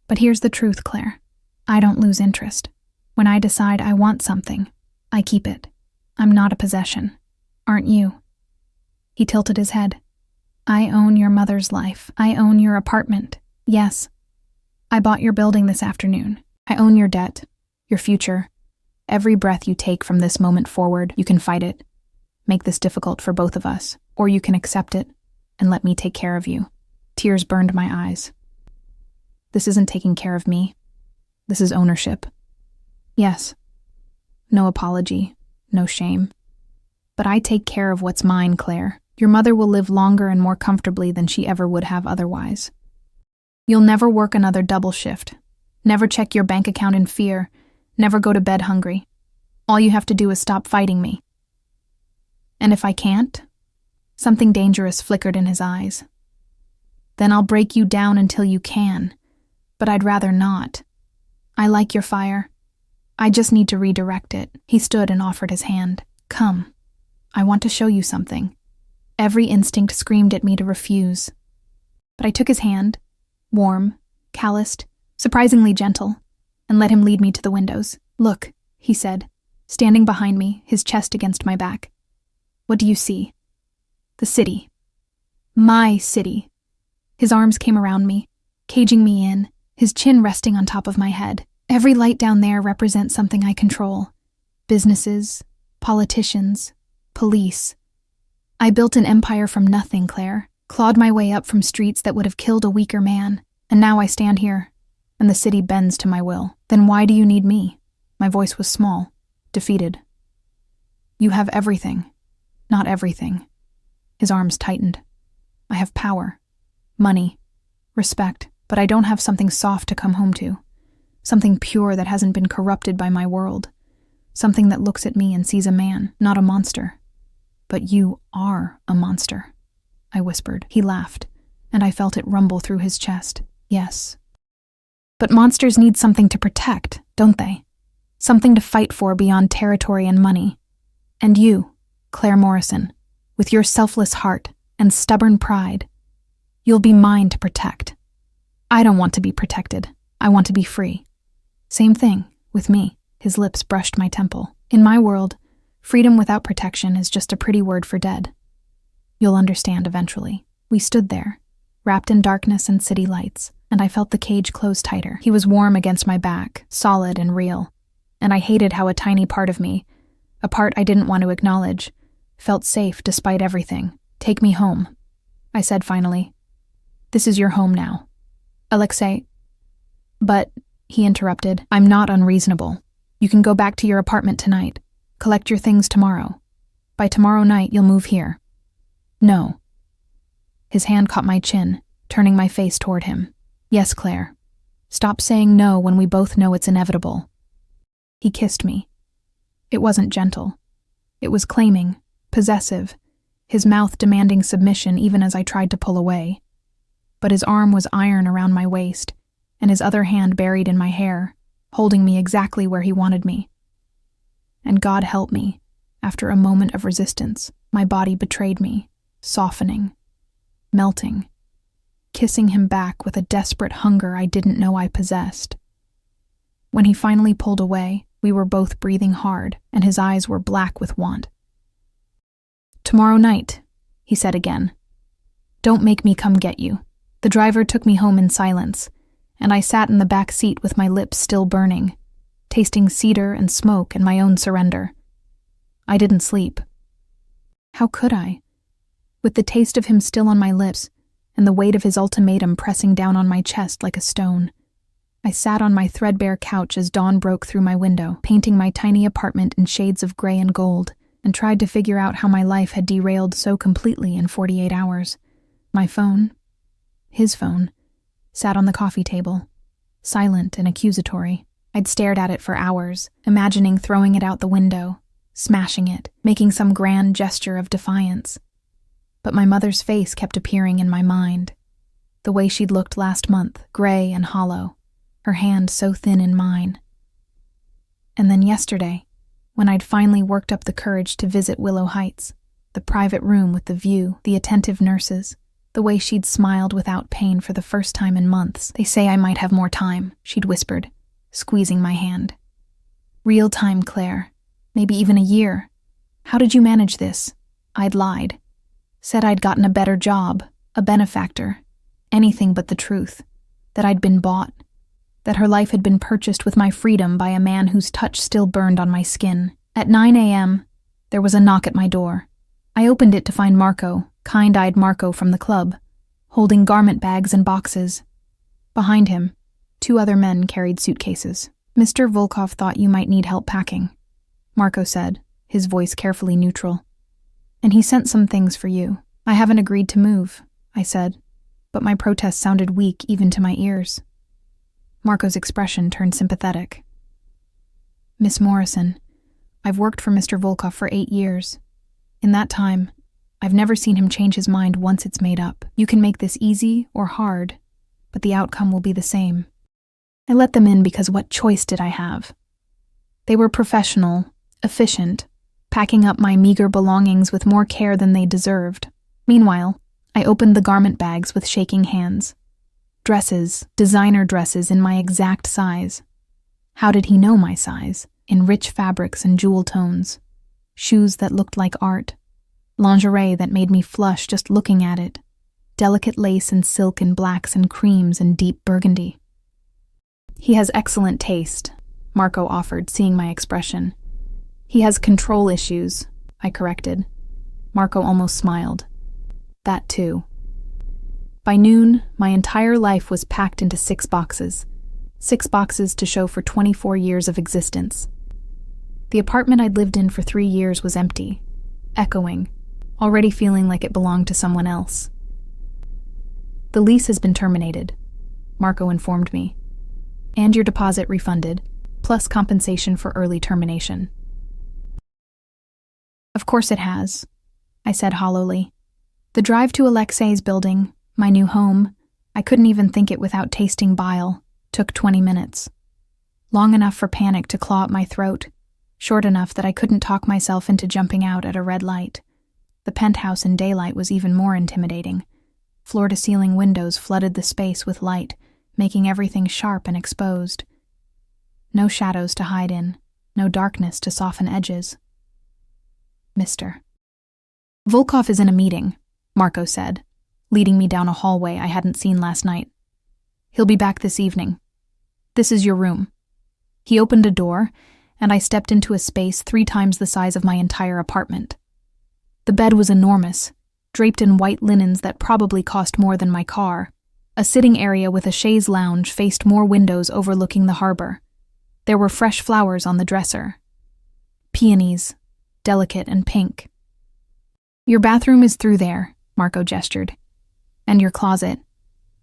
But here's the truth, Claire. I don't lose interest. When I decide I want something, I keep it. I'm not a possession. Aren't you? He tilted his head. I own your mother's life. I own your apartment. Yes. I bought your building this afternoon. I own your debt, your future. Every breath you take from this moment forward, you can fight it. Make this difficult for both of us, or you can accept it and let me take care of you. Tears burned my eyes. This isn't taking care of me. This is ownership. Yes. No apology, no shame. But I take care of what's mine, Claire. Your mother will live longer and more comfortably than she ever would have otherwise. You'll never work another double shift, never check your bank account in fear, never go to bed hungry. All you have to do is stop fighting me. And if I can't? Something dangerous flickered in his eyes. Then I'll break you down until you can, but I'd rather not. I like your fire. I just need to redirect it. He stood and offered his hand. Come. I want to show you something. Every instinct screamed at me to refuse. But I took his hand, warm, calloused, surprisingly gentle, and let him lead me to the windows. Look, he said, standing behind me, his chest against my back. What do you see? The city. My city. His arms came around me, caging me in, his chin resting on top of my head. Every light down there represents something I control. Businesses, politicians, police. I built an empire from nothing, Claire, clawed my way up from streets that would have killed a weaker man, and now I stand here, and the city bends to my will. Then why do you need me? My voice was small, defeated. You have everything. Not everything. His arms tightened. I have power, money, respect, but I don't have something soft to come home to. Something pure that hasn't been corrupted by my world. Something that looks at me and sees a man, not a monster. But you are a monster, I whispered. He laughed, and I felt it rumble through his chest. Yes. But monsters need something to protect, don't they? Something to fight for beyond territory and money. And you, Claire Morrison, with your selfless heart and stubborn pride, you'll be mine to protect. I don't want to be protected. I want to be free. Same thing with me. His lips brushed my temple. In my world, freedom without protection is just a pretty word for dead. You'll understand eventually. We stood there, wrapped in darkness and city lights, and I felt the cage close tighter. He was warm against my back, solid and real, and I hated how a tiny part of me, a part I didn't want to acknowledge, felt safe despite everything. Take me home, I said finally. This is your home now. Alexei. But, he interrupted, I'm not unreasonable. You can go back to your apartment tonight. Collect your things tomorrow. By tomorrow night, you'll move here. No. His hand caught my chin, turning my face toward him. Yes, Claire. Stop saying no when we both know it's inevitable. He kissed me. It wasn't gentle. It was claiming, possessive, his mouth demanding submission even as I tried to pull away. But his arm was iron around my waist, and his other hand buried in my hair, holding me exactly where he wanted me. And God help me, after a moment of resistance, my body betrayed me. softening, melting, kissing him back with a desperate hunger I didn't know I possessed. When he finally pulled away, we were both breathing hard, and his eyes were black with want. "Tomorrow night," he said again. "Don't make me come get you." The driver took me home in silence, and I sat in the back seat with my lips still burning, tasting cedar and smoke and my own surrender. I didn't sleep. How could I? With the taste of him still on my lips, and the weight of his ultimatum pressing down on my chest like a stone. I sat on my threadbare couch as dawn broke through my window, painting my tiny apartment in shades of gray and gold, and tried to figure out how my life had derailed so completely in 48 hours. My phone, his phone, sat on the coffee table, silent and accusatory. I'd stared at it for hours, imagining throwing it out the window, smashing it, making some grand gesture of defiance. But my mother's face kept appearing in my mind, the way she'd looked last month, gray and hollow, her hand so thin in mine. And then yesterday, when I'd finally worked up the courage to visit Willow Heights, the private room with the view, the attentive nurses, the way she'd smiled without pain for the first time in months. "They say I might have more time," she'd whispered, squeezing my hand. "Real time, Claire. Maybe even a year. How did you manage this?" I'd lied. Said I'd gotten a better job, a benefactor, anything but the truth. That I'd been bought. That her life had been purchased with my freedom by a man whose touch still burned on my skin. At 9 a.m., there was a knock at my door. I opened it to find Marco, kind-eyed Marco from the club, holding garment bags and boxes. Behind him, 2 other men carried suitcases. "Mr. Volkov thought you might need help packing," Marco said, his voice carefully neutral. "And he sent some things for you." "I haven't agreed to move," I said, but my protest sounded weak even to my ears. Marco's expression turned sympathetic. "Miss Morrison, I've worked for Mr. Volkov for 8 years. In that time, I've never seen him change his mind once it's made up. You can make this easy or hard, but the outcome will be the same." I let them in because what choice did I have? They were professional, efficient, packing up my meager belongings with more care than they deserved. Meanwhile, I opened the garment bags with shaking hands. Dresses, designer dresses in my exact size. How did he know my size? In rich fabrics and jewel tones. Shoes that looked like art. Lingerie that made me flush just looking at it. Delicate lace and silk in blacks and creams and deep burgundy. "He has excellent taste," Marco offered, seeing my expression. "He has control issues," I corrected. Marco almost smiled. That too. By noon, my entire life was packed into 6 boxes. 6 boxes to show for 24 years of existence. The apartment I'd lived in for 3 years was empty, echoing, already feeling like it belonged to someone else. "The lease has been terminated," Marco informed me. "And your deposit refunded, plus compensation for early termination." "Of course it has," I said hollowly. The drive to Alexei's building, my new home, I couldn't even think it without tasting bile, took 20 minutes. Long enough for panic to claw at my throat, short enough that I couldn't talk myself into jumping out at a red light. The penthouse in daylight was even more intimidating. Floor-to-ceiling windows flooded the space with light, making everything sharp and exposed. No shadows to hide in, no darkness to soften edges. "Mr. Volkov is in a meeting," Marco said, leading me down a hallway I hadn't seen last night. "He'll be back this evening. This is your room." He opened a door, and I stepped into a space 3 times the size of my entire apartment. The bed was enormous, draped in white linens that probably cost more than my car. A sitting area with a chaise lounge faced more windows overlooking the harbor. There were fresh flowers on the dresser. Peonies, delicate and pink. "Your bathroom is through there," Marco gestured. "And your closet.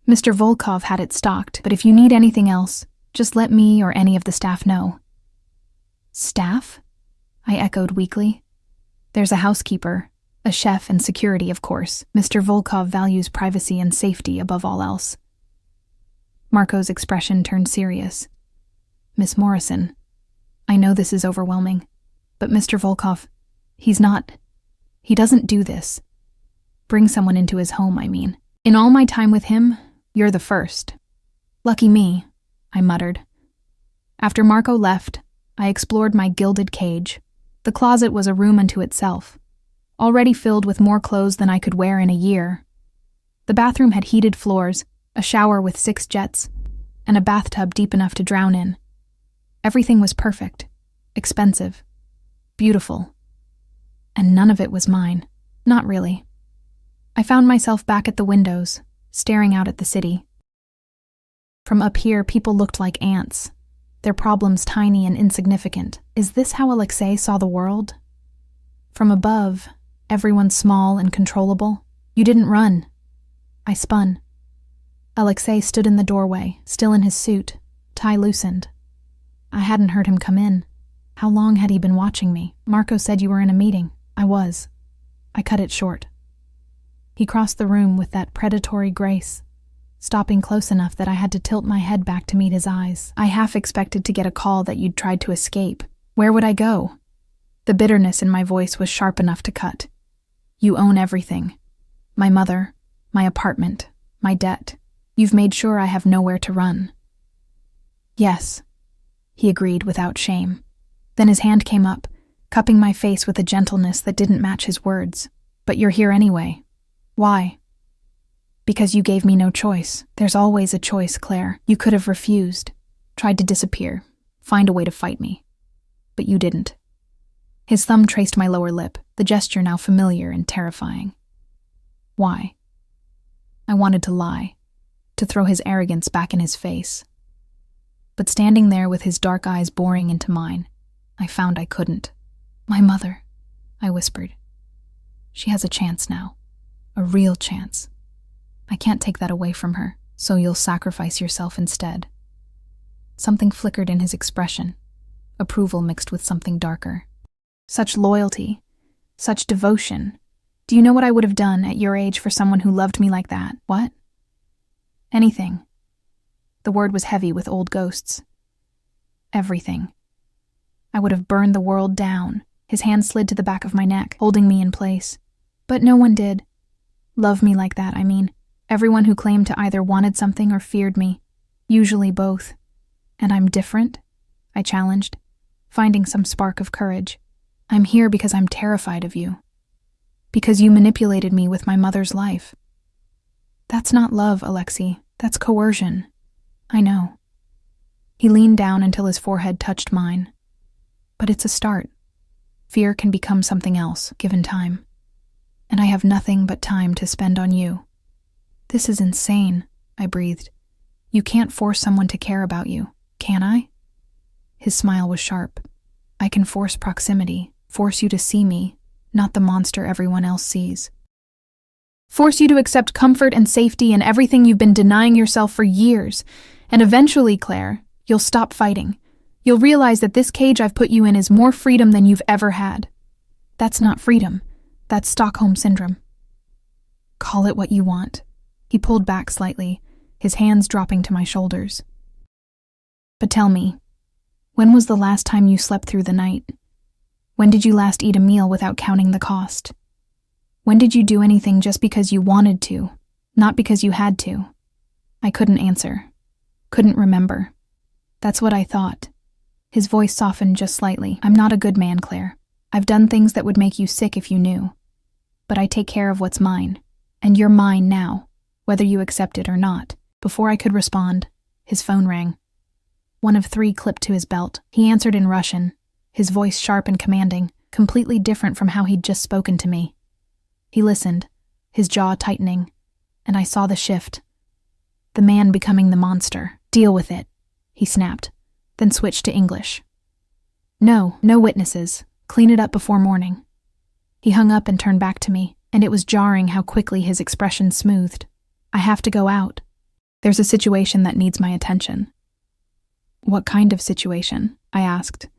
Mr. Volkov had it stocked, but if you need anything else, just let me or any of the staff know." "Staff?" I echoed weakly. "There's a housekeeper, a chef and security, of course. Mr. Volkov values privacy and safety above all else." Marco's expression turned serious. "Miss Morrison, I know this is overwhelming, but Mr. Volkov, he doesn't do this." Bring someone into his home, I mean. In all my time with him, you're the first. Lucky me, I muttered. After Marco left, I explored my gilded cage. The closet was a room unto itself, already filled with more clothes than I could wear in a year. The bathroom had heated floors, a shower with 6 jets, and a bathtub deep enough to drown in. Everything was perfect, expensive, beautiful. And none of it was mine. Not really. I found myself back at the windows, staring out at the city. From up here, people looked like ants, their problems tiny and insignificant. Is this how Alexei saw the world? From above, everyone small and controllable. You didn't run. I spun. Alexei stood in the doorway, still in his suit, tie loosened. I hadn't heard him come in. How long had he been watching me? Marco said you were in a meeting. I was. I cut it short. He crossed the room with that predatory grace, stopping close enough that I had to tilt my head back to meet his eyes. I half expected to get a call that you'd tried to escape. Where would I go? The bitterness in my voice was sharp enough to cut. You own everything. My mother, my apartment, my debt. You've made sure I have nowhere to run. Yes, he agreed without shame. Then his hand came up, cupping my face with a gentleness that didn't match his words. But you're here anyway. Why? Because you gave me no choice. There's always a choice, Claire. You could have refused, tried to disappear, find a way to fight me. But you didn't. His thumb traced my lower lip, the gesture now familiar and terrifying. Why? I wanted to lie, to throw his arrogance back in his face. But standing there with his dark eyes boring into mine, I found I couldn't. My mother, I whispered. She has a chance now. A real chance. I can't take that away from her, so you'll sacrifice yourself instead. Something flickered in his expression, approval mixed with something darker. Such loyalty, such devotion. Do you know what I would have done at your age for someone who loved me like that? What? Anything. The word was heavy with old ghosts. Everything. I would have burned the world down. His hand slid to the back of my neck, holding me in place. But no one did. Love me like that, I mean. Everyone who claimed to either wanted something or feared me. Usually both. And I'm different? I challenged, finding some spark of courage. I'm here because I'm terrified of you. Because you manipulated me with my mother's life. That's not love, Alexei. That's coercion. I know. He leaned down until his forehead touched mine. But it's a start. Fear can become something else, given time. And I have nothing but time to spend on you. This is insane, I breathed. You can't force someone to care about you, can I? His smile was sharp. I can force proximity, force you to see me, not the monster everyone else sees. Force you to accept comfort and safety and everything you've been denying yourself for years. And eventually, Claire, you'll stop fighting. You'll realize that this cage I've put you in is more freedom than you've ever had. That's not freedom. That's Stockholm Syndrome. Call it what you want. He pulled back slightly, his hands dropping to my shoulders. But tell me, when was the last time you slept through the night? When did you last eat a meal without counting the cost? When did you do anything just because you wanted to, not because you had to? I couldn't answer. Couldn't remember. That's what I thought. His voice softened just slightly. I'm not a good man, Claire. I've done things that would make you sick if you knew. But I take care of what's mine. And you're mine now, whether you accept it or not. Before I could respond, his phone rang. One of 3 clipped to his belt. He answered in Russian, his voice sharp and commanding, completely different from how he'd just spoken to me. He listened, his jaw tightening, and I saw the shift. The man becoming the monster. Deal with it, he snapped, then switched to English. No witnesses. Clean it up before morning. He hung up and turned back to me, and it was jarring how quickly his expression smoothed. I have to go out. There's a situation that needs my attention. What kind of situation? I asked,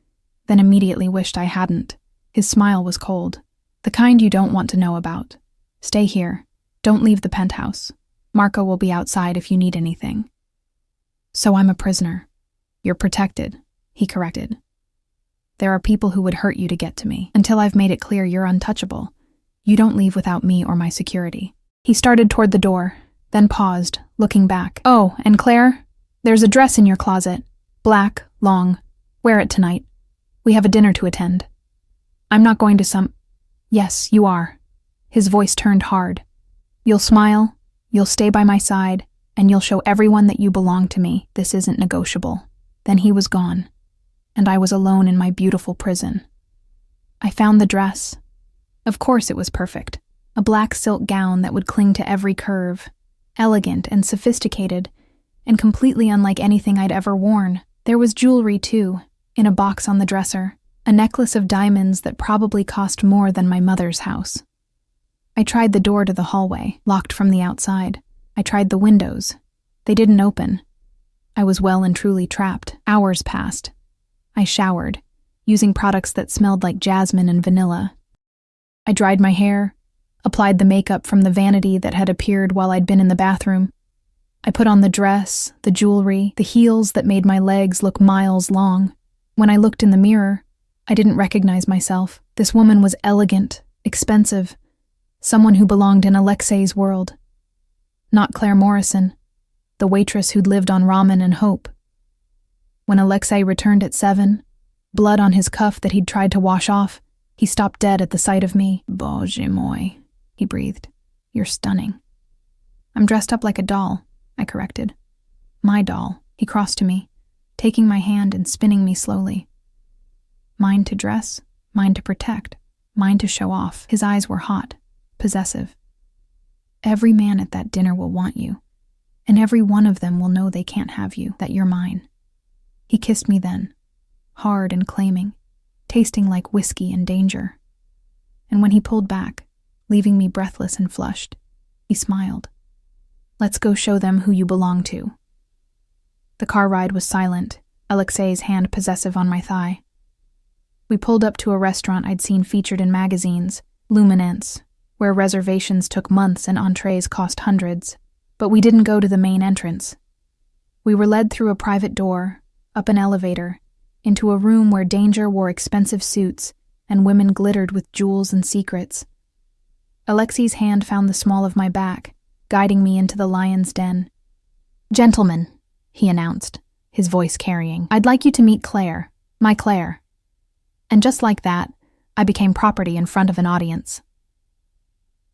then immediately wished I hadn't. His smile was cold. The kind you don't want to know about. Stay here. Don't leave the penthouse. Marco will be outside if you need anything. So I'm a prisoner. You're protected, he corrected. There are people who would hurt you to get to me. Until I've made it clear you're untouchable. You don't leave without me or my security. He started toward the door, then paused, looking back. Oh, and Claire, there's a dress in your closet. Black, long. Wear it tonight. We have a dinner to attend. I'm not going to Yes, you are. His voice turned hard. You'll smile, you'll stay by my side, and you'll show everyone that you belong to me. This isn't negotiable. Then he was gone, and I was alone in my beautiful prison. I found the dress. Of course it was perfect. A black silk gown that would cling to every curve, elegant and sophisticated, and completely unlike anything I'd ever worn. There was jewelry, too, in a box on the dresser, a necklace of diamonds that probably cost more than my mother's house. I tried the door to the hallway, locked from the outside. I tried the windows. They didn't open. I was well and truly trapped. Hours passed. I showered, using products that smelled like jasmine and vanilla. I dried my hair, applied the makeup from the vanity that had appeared while I'd been in the bathroom. I put on the dress, the jewelry, the heels that made my legs look miles long. When I looked in the mirror, I didn't recognize myself. This woman was elegant, expensive, someone who belonged in Alexei's world. Not Claire Morrison, the waitress who'd lived on ramen and hope. When Alexei returned at 7, blood on his cuff that he'd tried to wash off, he stopped dead at the sight of me. Bože moi, he breathed. You're stunning. I'm dressed up like a doll, I corrected. My doll. He crossed to me, taking my hand and spinning me slowly. Mine to dress, mine to protect, mine to show off. His eyes were hot, possessive. Every man at that dinner will want you, and every one of them will know they can't have you, that you're mine. He kissed me then, hard and claiming, tasting like whiskey and danger. And when he pulled back, leaving me breathless and flushed, he smiled. Let's go show them who you belong to. The car ride was silent, Alexei's hand possessive on my thigh. We pulled up to a restaurant I'd seen featured in magazines, Luminance, where reservations took months and entrees cost hundreds. But we didn't go to the main entrance. We were led through a private door, up an elevator, into a room where danger wore expensive suits and women glittered with jewels and secrets. Alexei's hand found the small of my back, guiding me into the lion's den. Gentlemen, he announced, his voice carrying, I'd like you to meet Claire, my Claire. And just like that, I became property in front of an audience.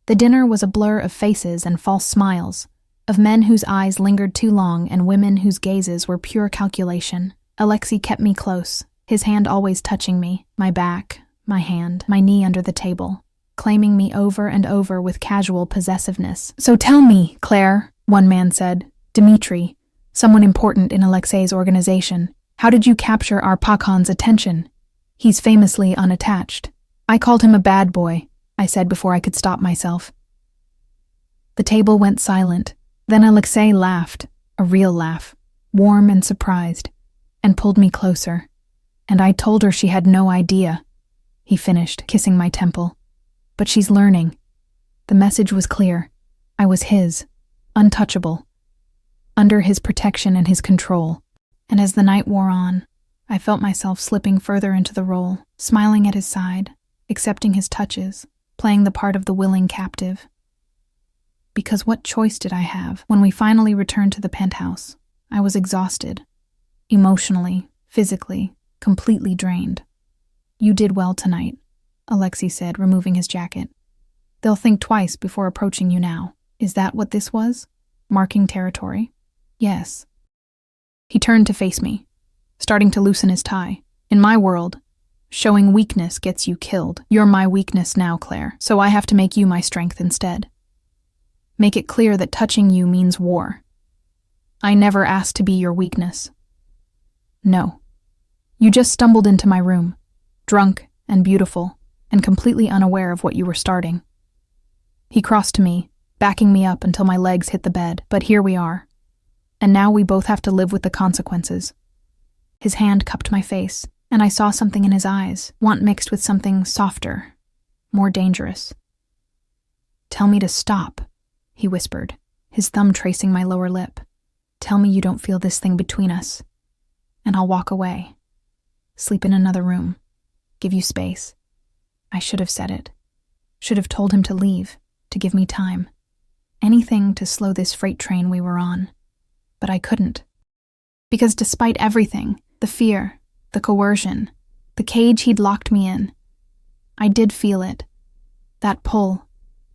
The dinner was a blur of faces and false smiles, of men whose eyes lingered too long and women whose gazes were pure calculation. Alexei kept me close, his hand always touching me, my back, my hand, my knee under the table, claiming me over and over with casual possessiveness. So tell me, Claire, one man said, Dmitri, someone important in Alexei's organization, how did you capture our Pakon's attention? He's famously unattached. I called him a bad boy, I said before I could stop myself. The table went silent. Then Alexei laughed, a real laugh, warm and surprised, and pulled me closer. And I told her she had no idea, he finished, kissing my temple. But she's learning. The message was clear. I was his, untouchable, under his protection and his control. And as the night wore on, I felt myself slipping further into the role, smiling at his side, accepting his touches, playing the part of the willing captive. Because what choice did I have? When we finally returned to the penthouse, I was exhausted, emotionally, physically, completely drained. You did well tonight, Alexei said, removing his jacket. They'll think twice before approaching you now. Is that what this was? Marking territory? Yes. He turned to face me, starting to loosen his tie. In my world, showing weakness gets you killed. You're my weakness now, Claire, so I have to make you my strength instead. Make it clear that touching you means war. I never asked to be your weakness. No. You just stumbled into my room, drunk and beautiful, and completely unaware of what you were starting. He crossed to me, backing me up until my legs hit the bed, but here we are. And now we both have to live with the consequences. His hand cupped my face, and I saw something in his eyes, want mixed with something softer, more dangerous. Tell me to stop, he whispered, his thumb tracing my lower lip. Tell me you don't feel this thing between us, and I'll walk away. Sleep in another room. Give you space. I should have said it. Should have told him to leave, to give me time. Anything to slow this freight train we were on. But I couldn't. Because despite everything, the fear, the coercion, the cage he'd locked me in, I did feel it. That pull,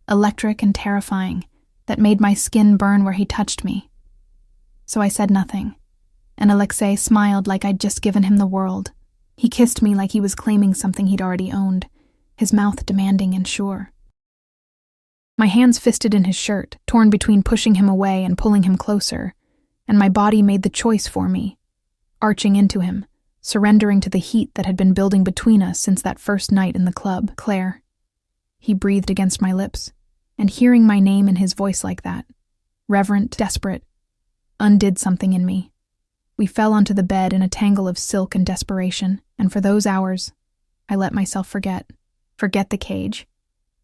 electric and terrifying, that made my skin burn where he touched me. So I said nothing, and Alexei smiled like I'd just given him the world. He kissed me like he was claiming something he'd already owned, his mouth demanding and sure. My hands fisted in his shirt, torn between pushing him away and pulling him closer, and my body made the choice for me, arching into him, surrendering to the heat that had been building between us since that first night in the club. Claire. He breathed against my lips, and hearing my name in his voice like that, reverent, desperate, undid something in me. We fell onto the bed in a tangle of silk and desperation, and for those hours, I let myself forget. Forget the cage.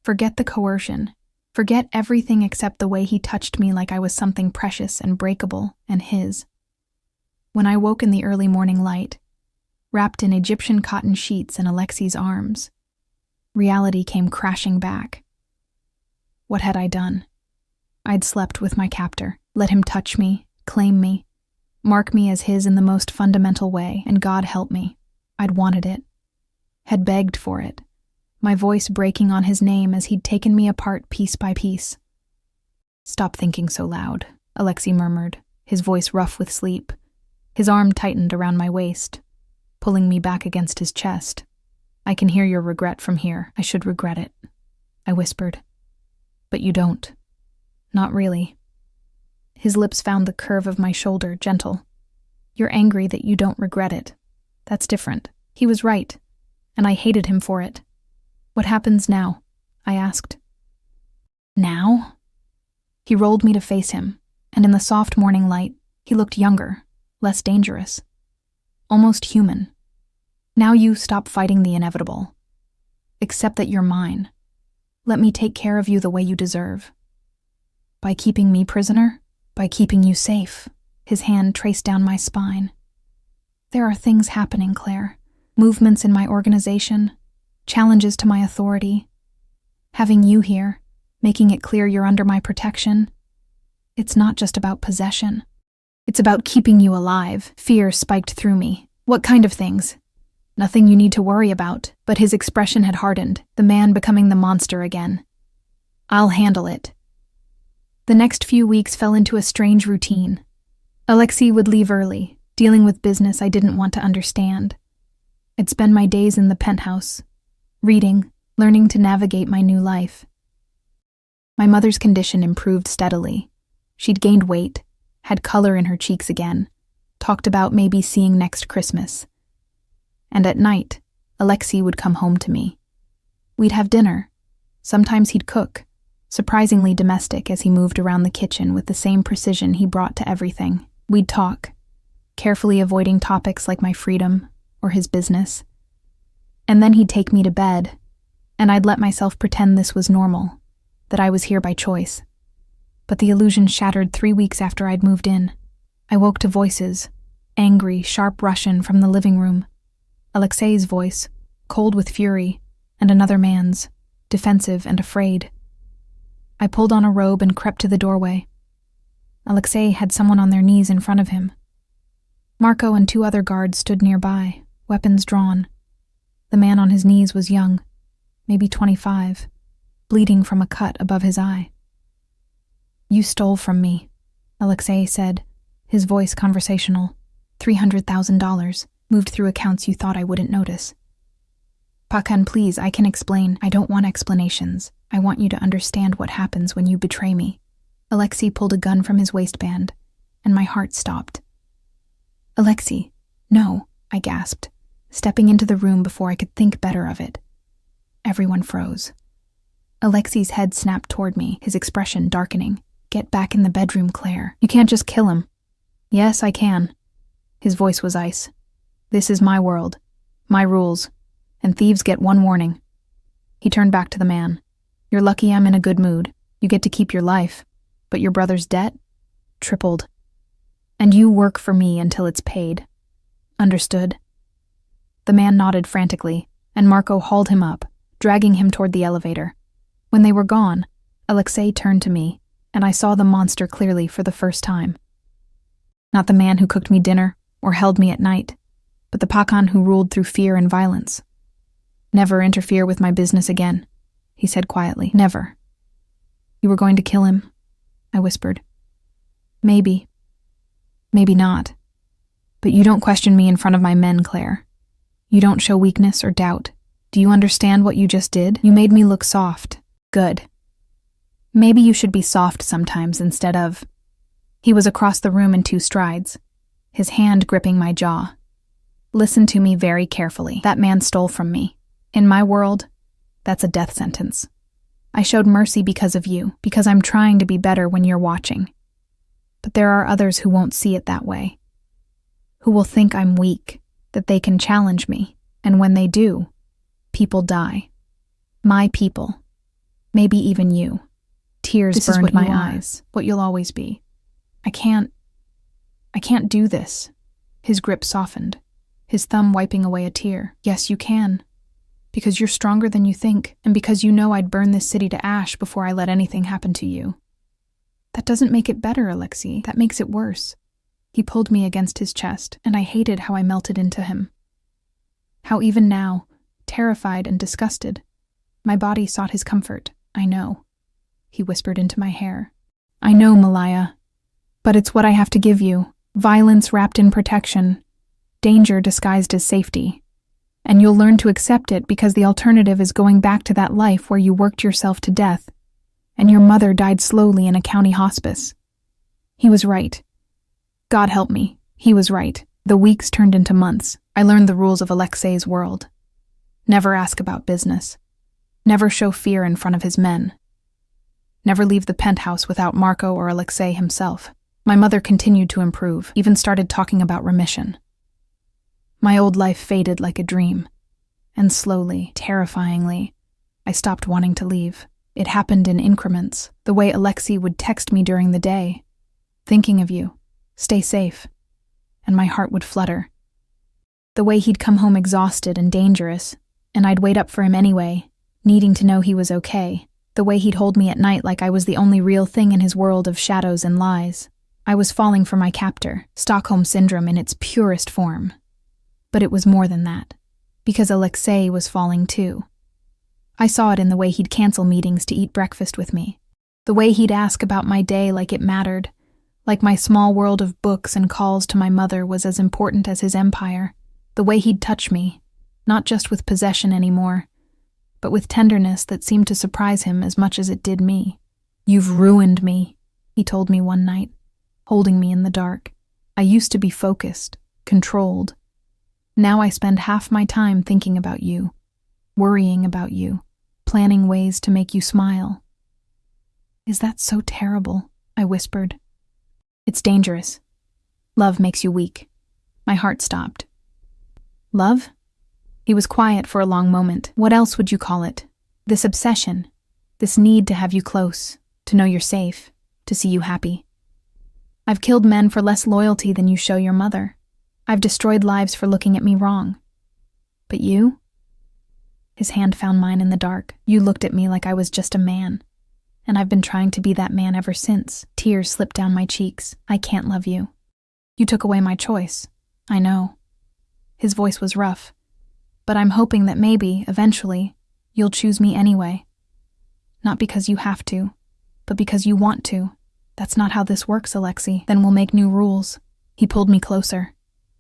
Forget the coercion. Forget everything except the way he touched me like I was something precious and breakable and his. When I woke in the early morning light, wrapped in Egyptian cotton sheets in Alexei's arms, reality came crashing back. What had I done? I'd slept with my captor, let him touch me, claim me, mark me as his in the most fundamental way, and God help me, I'd wanted it, had begged for it, my voice breaking on his name as he'd taken me apart piece by piece. "Stop thinking so loud," Alexei murmured, his voice rough with sleep. His arm tightened around my waist, pulling me back against his chest. "I can hear your regret from here. I should regret it," I whispered. "But you don't. Not really." His lips found the curve of my shoulder, gentle. "You're angry that you don't regret it. That's different." He was right, and I hated him for it. "What happens now?" I asked. "Now?" He rolled me to face him, and in the soft morning light, he looked younger, less dangerous, almost human. "Now you stop fighting the inevitable. Accept that you're mine. Let me take care of you the way you deserve. By keeping me prisoner, by keeping you safe." His hand traced down my spine. "There are things happening, Claire. Movements in my organization, challenges to my authority. Having you here, making it clear you're under my protection. It's not just about possession. It's about keeping you alive." Fear spiked through me. "What kind of things?" "Nothing you need to worry about," but his expression had hardened, the man becoming the monster again. "I'll handle it." The next few weeks fell into a strange routine. Alexei would leave early, dealing with business I didn't want to understand. I'd spend my days in the penthouse, reading, learning to navigate my new life. My mother's condition improved steadily. She'd gained weight, had color in her cheeks again, talked about maybe seeing next Christmas. And at night, Alexei would come home to me. We'd have dinner. Sometimes he'd cook, surprisingly domestic as he moved around the kitchen with the same precision he brought to everything. We'd talk, carefully avoiding topics like my freedom or his business. And then he'd take me to bed, and I'd let myself pretend this was normal, that I was here by choice. But the illusion shattered 3 weeks after I'd moved in. I woke to voices, angry, sharp Russian from the living room. Alexei's voice, cold with fury, and another man's, defensive and afraid. I pulled on a robe and crept to the doorway. Alexei had someone on their knees in front of him. Marco and 2 other guards stood nearby, weapons drawn. The man on his knees was young, maybe 25, bleeding from a cut above his eye. "You stole from me," Alexei said, his voice conversational. $300,000, moved through accounts you thought I wouldn't notice. "Pakan, please, I can explain. I don't want explanations. I want you to understand what happens when you betray me." Alexei pulled a gun from his waistband, and my heart stopped. "Alexei, no," I gasped, stepping into the room before I could think better of it. Everyone froze. Alexei's head snapped toward me, his expression darkening. "Get back in the bedroom, Claire. You can't just kill him." "Yes, I can." His voice was ice. "This is my world, my rules, and thieves get 1 warning." He turned back to the man. "You're lucky I'm in a good mood. You get to keep your life, but your brother's debt? Tripled. And you work for me until it's paid. Understood?" The man nodded frantically, and Marco hauled him up, dragging him toward the elevator. When they were gone, Alexei turned to me, and I saw the monster clearly for the first time. Not the man who cooked me dinner or held me at night, but the Pakan who ruled through fear and violence. "Never interfere with my business again," he said quietly. "Never." "You were going to kill him?" I whispered. "Maybe. Maybe not. But you don't question me in front of my men, Claire. You don't show weakness or doubt. Do you understand what you just did? You made me look soft. Good. Maybe you should be soft sometimes instead of—" He was across the room in 2 strides, his hand gripping my jaw. "Listen to me very carefully. That man stole from me. In my world, that's a death sentence. I showed mercy because of you, because I'm trying to be better when you're watching. But there are others who won't see it that way, who will think I'm weak, that they can challenge me, and when they do, people die. My people. Maybe even you." Tears burned my eyes. "What you'll always be. I can't do this." His grip softened, his thumb wiping away a tear. "Yes, you can. Because you're stronger than you think, and because you know I'd burn this city to ash before I let anything happen to you." "That doesn't make it better, Alexei. That makes it worse." He pulled me against his chest, and I hated how I melted into him. How even now, terrified and disgusted, my body sought his comfort. "I know," he whispered into my hair. "I know, Malaya. But it's what I have to give you. Violence wrapped in protection. Danger disguised as safety. And you'll learn to accept it because the alternative is going back to that life where you worked yourself to death, and your mother died slowly in a county hospice." He was right. God help me, he was right. The weeks turned into months. I learned the rules of Alexei's world. Never ask about business. Never show fear in front of his men. Never leave the penthouse without Marco or Alexei himself. My mother continued to improve, even started talking about remission. My old life faded like a dream, and slowly, terrifyingly, I stopped wanting to leave. It happened in increments, the way Alexei would text me during the day, "Thinking of you, stay safe," and my heart would flutter. The way he'd come home exhausted and dangerous, and I'd wait up for him anyway, needing to know he was okay. The way he'd hold me at night like I was the only real thing in his world of shadows and lies. I was falling for my captor, Stockholm Syndrome in its purest form. But it was more than that, because Alexei was falling too. I saw it in the way he'd cancel meetings to eat breakfast with me, the way he'd ask about my day like it mattered, like my small world of books and calls to my mother was as important as his empire, the way he'd touch me, not just with possession anymore, but with tenderness that seemed to surprise him as much as it did me. "You've ruined me," he told me one night, holding me in the dark. "I used to be focused, controlled. Now I spend half my time thinking about you, worrying about you, planning ways to make you smile." "Is that so terrible?" I whispered. "It's dangerous. Love makes you weak." My heart stopped. "Love?" He was quiet for a long moment. "What else would you call it? This obsession, this need to have you close, to know you're safe, to see you happy. I've killed men for less loyalty than you show your mother. I've destroyed lives for looking at me wrong. But you?" His hand found mine in the dark. "You looked at me like I was just a man. And I've been trying to be that man ever since." Tears slipped down my cheeks. "I can't love you. You took away my choice. I know." His voice was rough. "But I'm hoping that maybe, eventually, you'll choose me anyway. Not because you have to, but because you want to. That's not how this works, Alexei. Then we'll make new rules." He pulled me closer.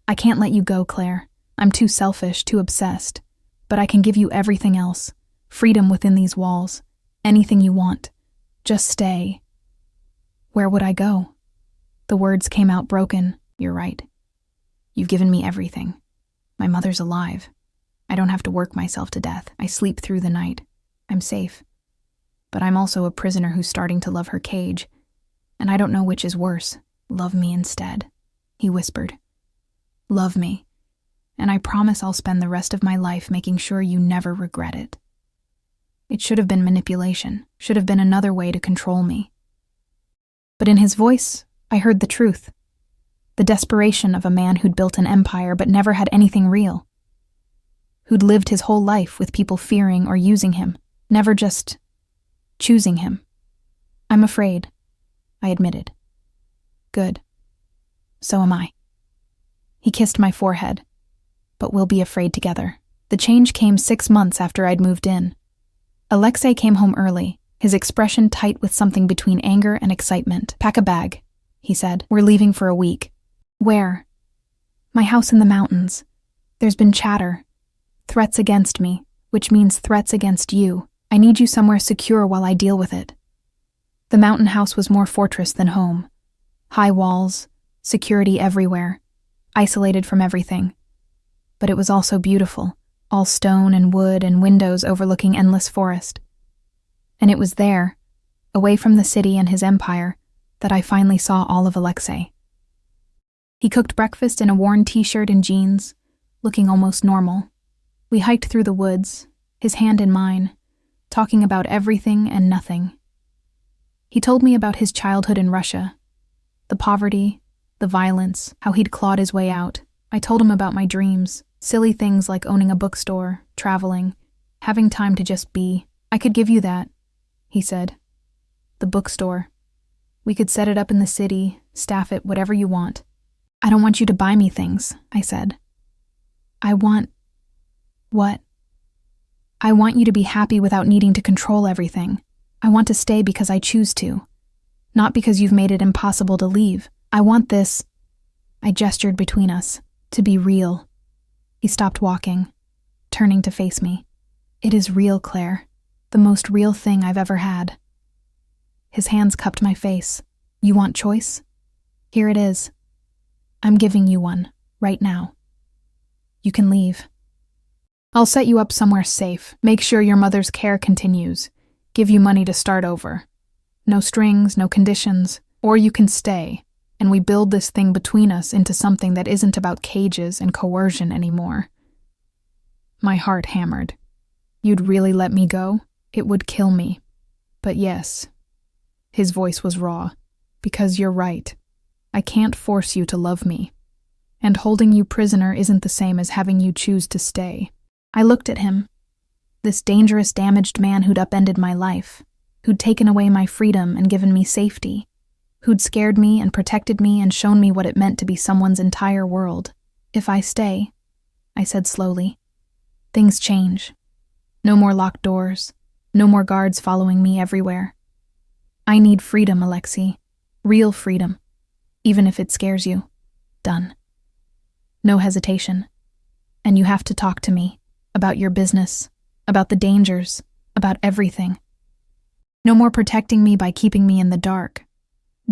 "I can't let you go, Claire. I'm too selfish, too obsessed. But I can give you everything else. Freedom within these walls. Anything you want. Just stay." Where would I go? The words came out broken. "You're right. You've given me everything. My mother's alive. I don't have to work myself to death. I sleep through the night. I'm safe. But I'm also a prisoner who's starting to love her cage. And I don't know which is worse. Love me instead," he whispered. "Love me. And I promise I'll spend the rest of my life making sure you never regret it." It should have been manipulation, should have been another way to control me. But in his voice, I heard the truth. The desperation of a man who'd built an empire but never had anything real. Who'd lived his whole life with people fearing or using him, never just choosing him. I'm afraid, I admitted. Good. So am I. He kissed my forehead. But we'll be afraid together. The change came 6 months after I'd moved in. Alexei came home early, his expression tight with something between anger and excitement. Pack a bag, he said. We're leaving for a week. Where? My house in the mountains. There's been chatter. Threats against me, which means threats against you. I need you somewhere secure while I deal with it. The mountain house was more fortress than home. High walls, security everywhere, isolated from everything. But it was also beautiful, all stone and wood and windows overlooking endless forest. And it was there, away from the city and his empire, that I finally saw all of Alexei. He cooked breakfast in a worn t-shirt and jeans, looking almost normal. We hiked through the woods, his hand in mine, talking about everything and nothing. He told me about his childhood in Russia, the poverty, the violence, how he'd clawed his way out. I told him about my dreams, silly things like owning a bookstore, traveling, having time to just be. I could give you that, he said. The bookstore. We could set it up in the city, staff it, whatever you want. I don't want you to buy me things, I said. I want... What? I want you to be happy without needing to control everything. I want to stay because I choose to, not because you've made it impossible to leave. I want this, I gestured between us, to be real. He stopped walking, turning to face me. It is real, Claire, the most real thing I've ever had. His hands cupped my face. You want choice? Here it is. I'm giving you one, right now. You can leave. I'll set you up somewhere safe, make sure your mother's care continues, give you money to start over. No strings, no conditions, or you can stay, and we build this thing between us into something that isn't about cages and coercion anymore. My heart hammered. You'd really let me go? It would kill me. But yes. His voice was raw. Because you're right. I can't force you to love me. And holding you prisoner isn't the same as having you choose to stay. I looked at him. This dangerous, damaged man who'd upended my life, who'd taken away my freedom and given me safety, who'd scared me and protected me and shown me what it meant to be someone's entire world. If I stay, I said slowly, things change. No more locked doors, no more guards following me everywhere. I need freedom, Alexei. Real freedom. Even if it scares you. Done. No hesitation. And you have to talk to me. About your business, about the dangers, about everything. No more protecting me by keeping me in the dark.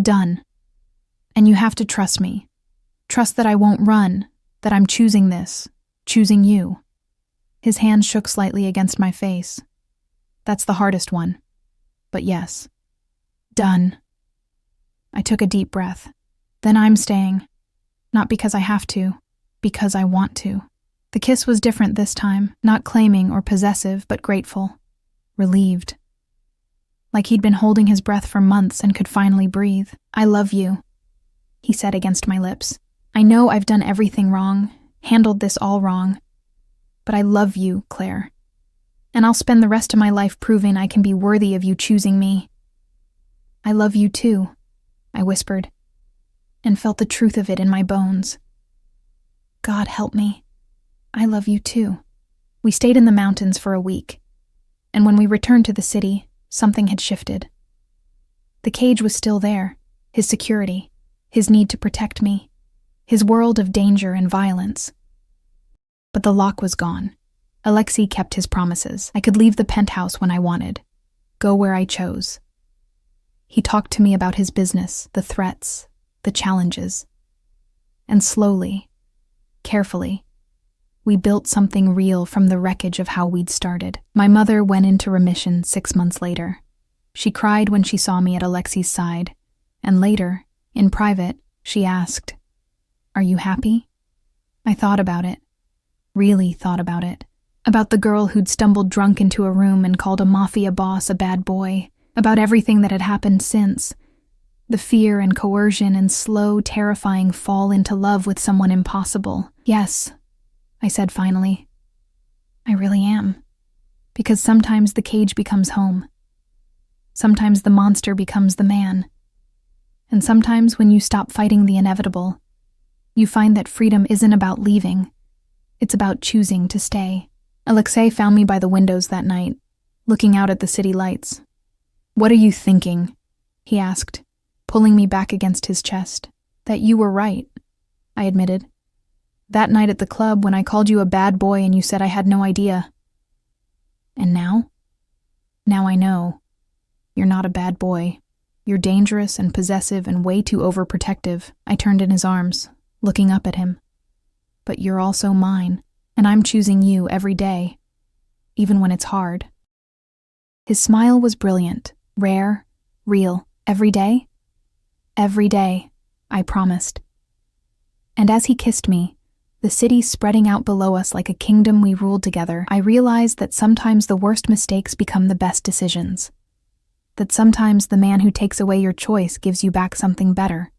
Done. And you have to trust me. Trust that I won't run, that I'm choosing this, choosing you. His hand shook slightly against my face. That's the hardest one. But yes. Done. I took a deep breath. Then I'm staying. Not because I have to, because I want to. The kiss was different this time, not claiming or possessive, but grateful, relieved. Like he'd been holding his breath for months and could finally breathe. I love you, he said against my lips. I know I've done everything wrong, handled this all wrong, but I love you, Claire. And I'll spend the rest of my life proving I can be worthy of you choosing me. I love you too, I whispered, and felt the truth of it in my bones. God help me. I love you too. We stayed in the mountains for a week, and when we returned to the city, something had shifted. The cage was still there, his security, his need to protect me, his world of danger and violence. But the lock was gone. Alexei kept his promises. I could leave the penthouse when I wanted, go where I chose. He talked to me about his business, the threats, the challenges. And slowly, carefully, we built something real from the wreckage of how we'd started. My mother went into remission 6 months later. She cried when she saw me at Alexei's side, and later, in private, she asked, "Are you happy?" I thought about it, really thought about it. About the girl who'd stumbled drunk into a room and called a mafia boss a bad boy, about everything that had happened since. The fear and coercion and slow, terrifying fall into love with someone impossible. Yes, I said finally. I really am. Because sometimes the cage becomes home. Sometimes the monster becomes the man. And sometimes when you stop fighting the inevitable, you find that freedom isn't about leaving. It's about choosing to stay. Alexei found me by the windows that night, looking out at the city lights. "What are you thinking?" he asked, pulling me back against his chest. "That you were right," I admitted. "That night at the club when I called you a bad boy and you said I had no idea." "And now?" "Now I know. You're not a bad boy. You're dangerous and possessive and way too overprotective." I turned in his arms, looking up at him. "But you're also mine, and I'm choosing you every day, even when it's hard." His smile was brilliant, rare, real. "Every day?" "Every day," I promised. And as he kissed me, the city spreading out below us like a kingdom we ruled together, I realized that sometimes the worst mistakes become the best decisions. That sometimes the man who takes away your choice gives you back something better.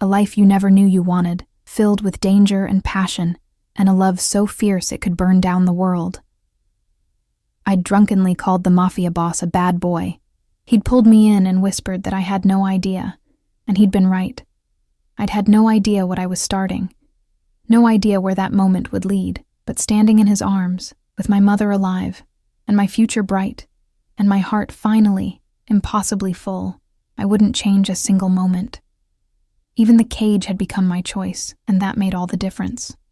A life you never knew you wanted, filled with danger and passion, and a love so fierce it could burn down the world. I'd drunkenly called the mafia boss a bad boy. He'd pulled me in and whispered that I had no idea, and he'd been right. I'd had no idea what I was starting, no idea where that moment would lead, but standing in his arms, with my mother alive, and my future bright, and my heart finally, impossibly full, I wouldn't change a single moment. Even the cage had become my choice, and that made all the difference.